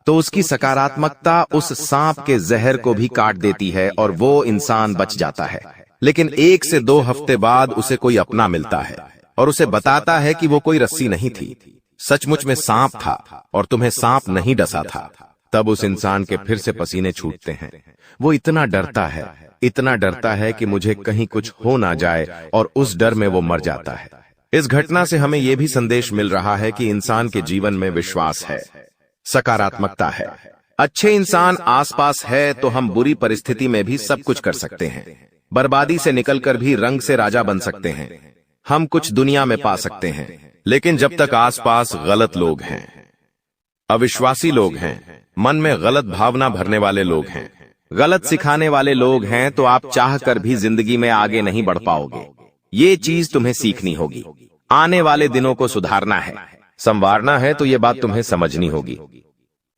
तो उसकी सकारात्मकता उस सांप के जहर को भी काट देती है और वो इंसान बच जाता है। लेकिन 1 से 2 हफ्ते बाद उसे कोई अपना मिलता है और उसे बताता है कि वो कोई रस्सी नहीं थी, सचमुच में सांप था और तुम्हें सांप नहीं डसा था। तब उस इंसान के फिर से पसीने छूटते हैं। वो इतना डरता है कि मुझे कहीं कुछ हो ना जाए और उस डर में वो मर जाता है। इस घटना से हमें यह भी संदेश मिल रहा है कि इंसान के जीवन में विश्वास है, सकारात्मकता है, अच्छे इंसान आसपास है तो हम बुरी परिस्थिति में भी सब कुछ कर सकते हैं। बर्बादी से निकलकर भी रंग से राजा बन सकते हैं। हम कुछ दुनिया में पा सकते हैं, लेकिन जब तक आसपास गलत लोग हैं, अविश्वासी लोग हैं, मन में गलत भावना भरने वाले लोग हैं, गलत सिखाने वाले लोग हैं, तो आप चाहकर भी जिंदगी में आगे नहीं बढ़ पाओगे। ये चीज तुम्हें सीखनी होगी। आने वाले दिनों को सुधारना है, संवारना है, तो ये बात तुम्हें समझनी होगी।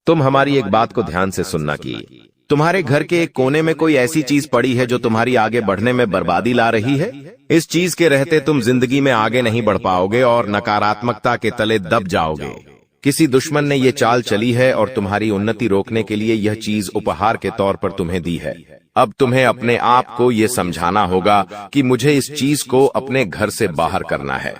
तुम हमारी एक बात को ध्यान से सुनना कि तुम्हारे घर के एक कोने में कोई ऐसी चीज पड़ी है जो तुम्हारी आगे बढ़ने में बर्बादी ला रही है। इस चीज के रहते तुम जिंदगी में आगे नहीं बढ़ पाओगे और नकारात्मकता के तले दब जाओगे। किसी दुश्मन ने ये चाल चली है और तुम्हारी उन्नति रोकने के लिए यह चीज उपहार के तौर पर तुम्हें दी है। अब तुम्हें अपने आप को ये समझाना होगा कि मुझे इस चीज को अपने घर से बाहर करना है।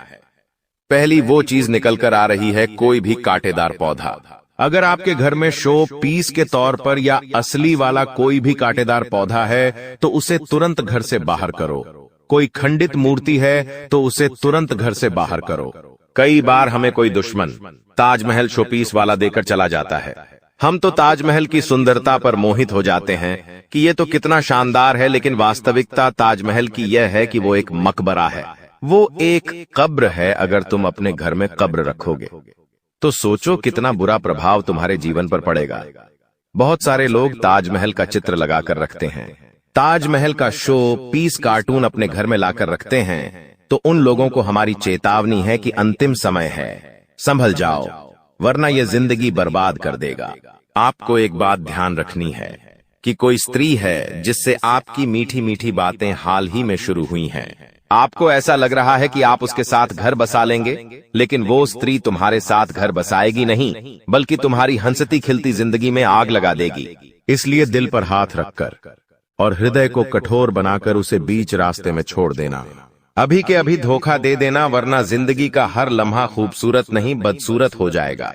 पहली वो चीज निकल कर आ रही है, कोई भी कांटेदार पौधा। अगर आपके घर में शो पीस के तौर पर या असली वाला कोई भी कांटेदार पौधा है तो उसे तुरंत घर से बाहर करो। कोई खंडित मूर्ति है तो उसे तुरंत घर से बाहर करो। कई बार हमें कोई दुश्मन ताजमहल शोपीस वाला देकर चला जाता है। हम तो ताजमहल की सुंदरता पर मोहित हो जाते हैं कि ये तो कितना शानदार है, लेकिन वास्तविकता ताजमहल की यह है कि वो एक मकबरा है, वो एक कब्र है। अगर तुम अपने घर में कब्र रखोगे तो सोचो कितना बुरा प्रभाव तुम्हारे जीवन पर पड़ेगा। बहुत सारे लोग ताजमहल का चित्र लगाकर रखते हैं, ताजमहल का शो पीस कार्टून अपने घर में लाकर रखते हैं। तो उन लोगों को हमारी चेतावनी है कि अंतिम समय है, संभल जाओ, वरना यह जिंदगी बर्बाद कर देगा। आपको एक बात ध्यान रखनी है कि कोई स्त्री है जिससे आपकी मीठी मीठी बातें हाल ही में शुरू हुई हैं। आपको ऐसा लग रहा है कि आप उसके साथ घर बसा लेंगे, लेकिन वो स्त्री तुम्हारे साथ घर बसाएगी नहीं, बल्कि तुम्हारी हंसती खिलती जिंदगी में आग लगा देगी। इसलिए दिल पर हाथ रखकर और हृदय को कठोर बनाकर उसे बीच रास्ते में छोड़ देना। अभी के अभी धोखा दे देना, वरना जिंदगी का हर लम्हा खूबसूरत नहीं बदसूरत हो जाएगा।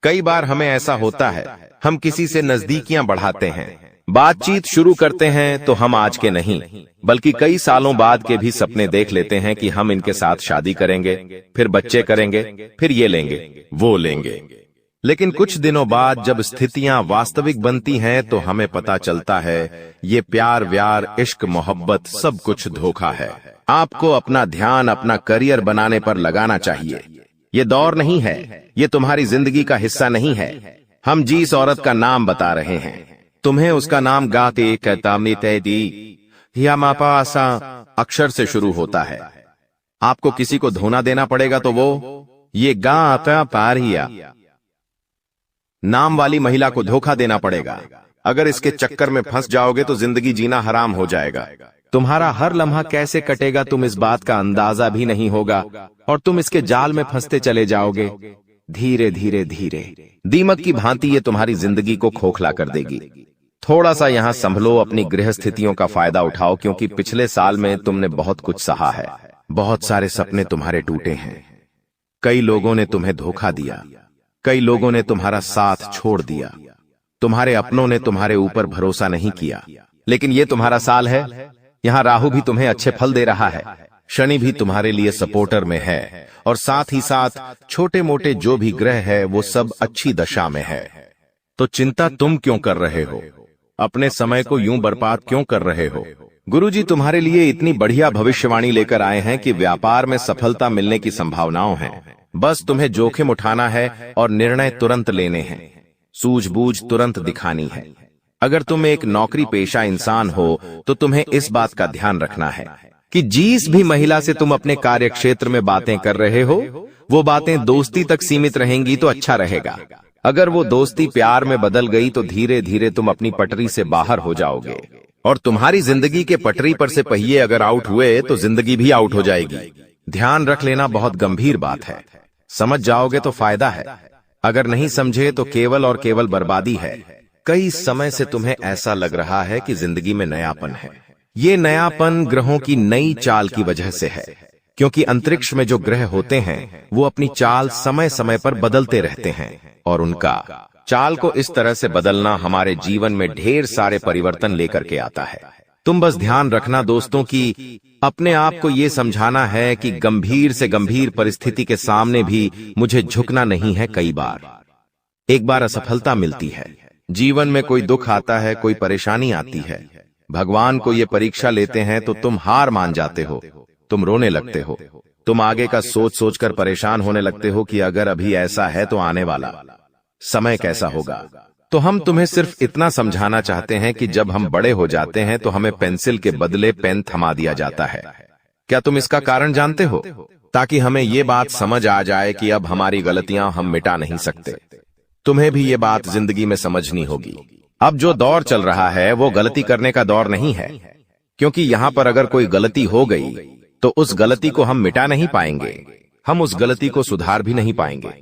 कई बार हमें ऐसा होता है, हम किसी से नजदीकियां बढ़ाते हैं, बातचीत शुरू करते हैं तो हम आज के नहीं बल्कि कई सालों बाद के भी सपने देख लेते हैं कि हम इनके साथ शादी करेंगे, फिर बच्चे करेंगे, फिर ये लेंगे वो लेंगे। लेकिन कुछ दिनों बाद जब स्थितियां वास्तविक बनती हैं तो हमें पता चलता है ये प्यार व्यार इश्क मोहब्बत सब कुछ धोखा है। आपको अपना ध्यान अपना करियर बनाने पर लगाना चाहिए। ये दौर नहीं है, ये तुम्हारी जिंदगी का हिस्सा नहीं है। हम जिस औरत का नाम बता रहे हैं, तुम्हें उसका नाम गाते मापा अक्षर से शुरू होता है। आपको किसी को धोना देना पड़ेगा तो वो ये गा आता पारिया नाम वाली महिला को धोखा देना पड़ेगा। अगर इसके चक्कर में फंस जाओगे तो जिंदगी जीना हराम हो जाएगा। तुम्हारा हर लम्हा कैसे कटेगा तुम इस बात का अंदाजा भी नहीं होगा और तुम इसके जाल में फंसते चले जाओगे। धीरे धीरे धीरे दीमक की भांति ये तुम्हारी जिंदगी को खोखला कर देगी। थोड़ा सा यहाँ संभलो, अपनी गृह स्थितियों का फायदा उठाओ, क्योंकि पिछले साल में तुमने बहुत कुछ सहा है। बहुत सारे सपने तुम्हारे टूटे हैं। कई लोगों ने तुम्हें धोखा दिया, कई लोगों ने तुम्हारा साथ छोड़ दिया, तुम्हारे अपनों ने तुम्हारे ऊपर भरोसा नहीं किया। लेकिन ये तुम्हारा साल है। यहाँ राहु भी तुम्हें अच्छे फल दे रहा है, शनि भी तुम्हारे लिए सपोर्टर में है, और साथ ही साथ छोटे मोटे जो भी ग्रह है वो सब अच्छी दशा में है। तो चिंता तुम क्यों कर रहे हो? अपने समय को यूं बर्बाद क्यों कर रहे हो? गुरुजी तुम्हारे लिए इतनी बढ़िया भविष्यवाणी लेकर आए हैं कि व्यापार में सफलता मिलने की संभावनाओं हैं। बस तुम्हें जोखिम उठाना है और निर्णय तुरंत लेने हैं, सूझबूझ तुरंत दिखानी है। अगर तुम एक नौकरी पेशा इंसान हो तो तुम्हें इस बात का ध्यान रखना है कि जिस भी महिला से तुम अपने कार्य क्षेत्र में बातें कर रहे हो वो बातें दोस्ती तक सीमित रहेंगी तो अच्छा रहेगा। अगर वो दोस्ती प्यार में बदल गई तो धीरे धीरे तुम अपनी पटरी से बाहर हो जाओगे, और तुम्हारी जिंदगी के पटरी पर से पहिए अगर आउट हुए तो जिंदगी भी आउट हो जाएगी। ध्यान रख लेना बहुत गंभीर बात है। समझ जाओगे तो फायदा है, अगर नहीं समझे तो केवल और केवल बर्बादी है। कई समय से तुम्हें ऐसा लग रहा है कि जिंदगी में नयापन है। ये नयापन ग्रहों की नई चाल की वजह से है, क्योंकि अंतरिक्ष में जो ग्रह होते हैं वो अपनी चाल समय समय पर बदलते रहते हैं, और उनका चाल को इस तरह से बदलना हमारे जीवन में ढेर सारे परिवर्तन लेकर के आता है। तुम बस ध्यान रखना दोस्तों कि अपने आप को ये समझाना है कि गंभीर से गंभीर परिस्थिति के सामने भी मुझे झुकना नहीं है। कई बार एक बार असफलता मिलती है, जीवन में कोई दुख आता है, कोई परेशानी आती है, भगवान को ये परीक्षा लेते हैं तो तुम हार मान जाते हो, तुम रोने लगते हो, तुम आगे का सोच सोच कर परेशान होने लगते हो कि अगर अभी ऐसा है तो आने वाला समय कैसा होगा। तो हम तुम्हें सिर्फ इतना समझाना चाहते हैं कि जब हम बड़े हो जाते हैं तो हमें पेंसिल के बदले पेन थमा दिया जाता है। क्या तुम इसका कारण जानते हो? ताकि हमें ये बात समझ आ जाए कि अब हमारी गलतियां हम मिटा नहीं सकते। तुम्हें भी ये बात जिंदगी में समझनी होगी। अब जो दौर चल रहा है वो गलती करने का दौर नहीं है, क्योंकि यहाँ पर अगर कोई गलती हो गई तो उस गलती को हम मिटा नहीं पाएंगे, हम उस गलती को सुधार भी नहीं पाएंगे।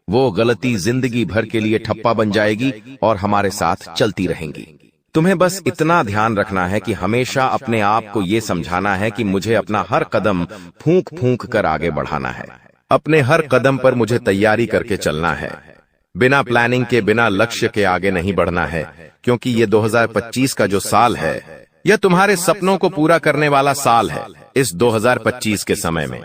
वो गलती जिंदगी भर के लिए ठप्पा बन जाएगी और हमारे साथ चलती रहेंगी। तुम्हें बस इतना ध्यान रखना है कि हमेशा अपने आप को ये समझाना है कि मुझे अपना हर कदम फूंक फूंक कर आगे बढ़ाना है। अपने हर कदम पर मुझे तैयारी करके चलना है, बिना प्लानिंग के बिना लक्ष्य के आगे नहीं बढ़ना है, क्योंकि ये 2025 का जो साल है यह तुम्हारे सपनों को पूरा करने वाला साल है। इस 2025 के समय में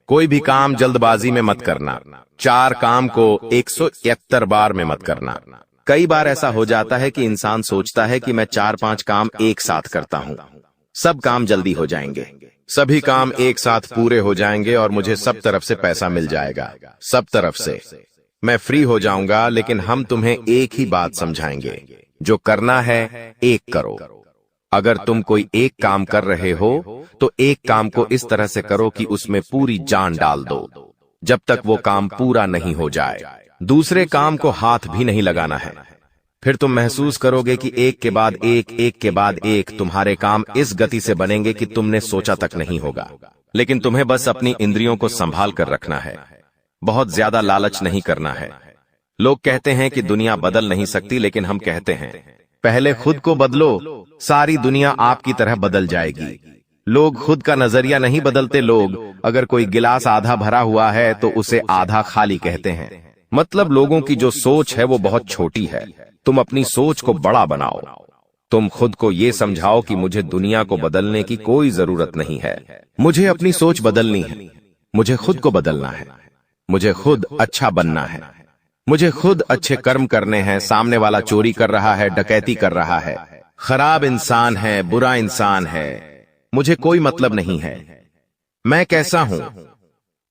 कोई भी काम जल्दबाजी में मत करना, 4 काम को 171 बार में मत करना। कई बार ऐसा हो जाता है कि इंसान सोचता है कि मैं 4-5 काम एक साथ करता हूँ, सब काम जल्दी हो जाएंगे, सभी काम एक साथ पूरे हो जाएंगे और मुझे सब तरफ से पैसा मिल जाएगा, सब तरफ से मैं फ्री हो जाऊंगा। लेकिन हम तुम्हें एक ही बात समझाएंगे, जो करना है एक करो। अगर तुम कोई एक काम कर रहे हो तो एक काम को इस तरह से करो कि उसमें पूरी जान डाल दो, जब तक वो काम पूरा नहीं हो जाए। दूसरे काम को हाथ भी नहीं लगाना है। फिर तुम महसूस करोगे कि एक के बाद एक के बाद एक तुम्हारे काम इस गति से बनेंगे कि तुमने सोचा तक नहीं होगा। लेकिन तुम्हें बस अपनी इंद्रियों को संभाल कर रखना है। बहुत ज्यादा लालच नहीं करना है। लोग कहते हैं कि दुनिया बदल नहीं सकती, लेकिन हम कहते हैं पहले खुद को बदलो, सारी दुनिया आपकी तरह बदल जाएगी। लोग खुद का नजरिया नहीं बदलते। लोग अगर कोई गिलास आधा भरा हुआ है तो उसे आधा खाली कहते हैं। मतलब लोगों की जो सोच है वो बहुत छोटी है। तुम अपनी सोच को बड़ा बनाओ। तुम खुद को ये समझाओ कि मुझे दुनिया को बदलने की कोई जरूरत नहीं है। मुझे अपनी सोच बदलनी है। मुझे खुद को बदलना है। मुझे खुद अच्छा बनना है। मुझे खुद अच्छे कर्म करने हैं। सामने वाला चोरी कर रहा है, डकैती कर रहा है, खराब इंसान है, बुरा इंसान है, मुझे कोई मतलब नहीं है। मैं कैसा हूं?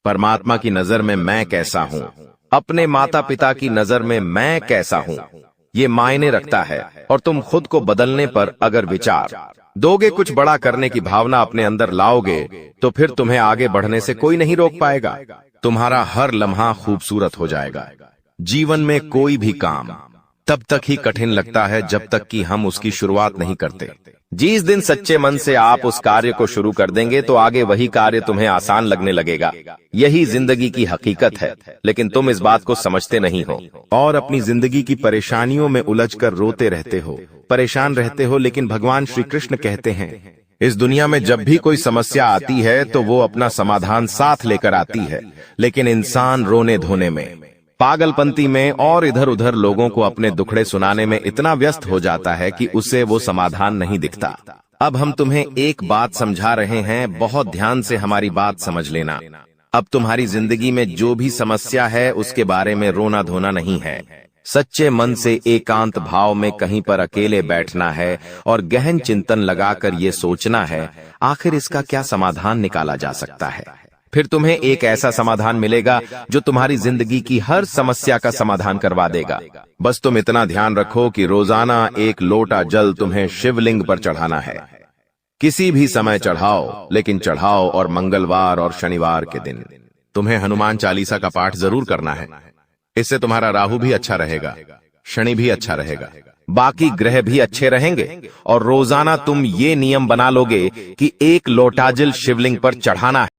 परमात्मा की नजर में मैं कैसा हूं? अपने माता पिता की नजर में मैं कैसा हूं? ये मायने रखता है। और तुम खुद को बदलने पर अगर विचार दोगे, कुछ बड़ा करने की भावना अपने अंदर लाओगे, तो फिर तुम्हें आगे बढ़ने से कोई नहीं रोक पाएगा। तुम्हारा हर लम्हा खूबसूरत हो जाएगा। जीवन में कोई भी काम तब तक ही कठिन लगता है जब तक कि हम उसकी शुरुआत नहीं करते। जिस दिन सच्चे मन से आप उस कार्य को शुरू कर देंगे तो आगे वही कार्य तुम्हें आसान लगने लगेगा। यही जिंदगी की हकीकत है, लेकिन तुम इस बात को समझते नहीं हो और अपनी जिंदगी की परेशानियों में उलझकर रोते रहते हो, परेशान रहते हो। लेकिन भगवान श्री कृष्ण कहते हैं, इस दुनिया में जब भी कोई समस्या आती है तो वो अपना समाधान साथ लेकर आती है, लेकिन इंसान रोने धोने में, पागलपंती में और इधर उधर लोगों को अपने दुखड़े सुनाने में इतना व्यस्त हो जाता है कि उसे वो समाधान नहीं दिखता। अब हम तुम्हें एक बात समझा रहे हैं, बहुत ध्यान से हमारी बात समझ लेना। अब तुम्हारी जिंदगी में जो भी समस्या है उसके बारे में रोना धोना नहीं है। सच्चे मन से एकांत भाव में कहीं पर अकेले बैठना है और गहन चिंतन लगाकर ये सोचना है, आखिर इसका क्या समाधान निकाला जा सकता है। फिर तुम्हें एक ऐसा समाधान मिलेगा जो तुम्हारी जिंदगी की हर समस्या का समाधान करवा देगा। बस तुम इतना ध्यान रखो कि रोजाना एक लोटा जल तुम्हें शिवलिंग पर चढ़ाना है। किसी भी समय चढ़ाओ, लेकिन चढ़ाओ और मंगलवार और शनिवार के दिन। तुम्हें हनुमान चालीसा का पाठ जरूर करना है। इससे तुम्हारा राहु भी अच्छा रहेगा, शनि भी अच्छा रहेगा, बाकी ग्रह भी अच्छे रहेंगे। और रोजाना तुम ये नियम बना लोगे कि एक लोटा जल शिवलिंग पर चढ़ाना है।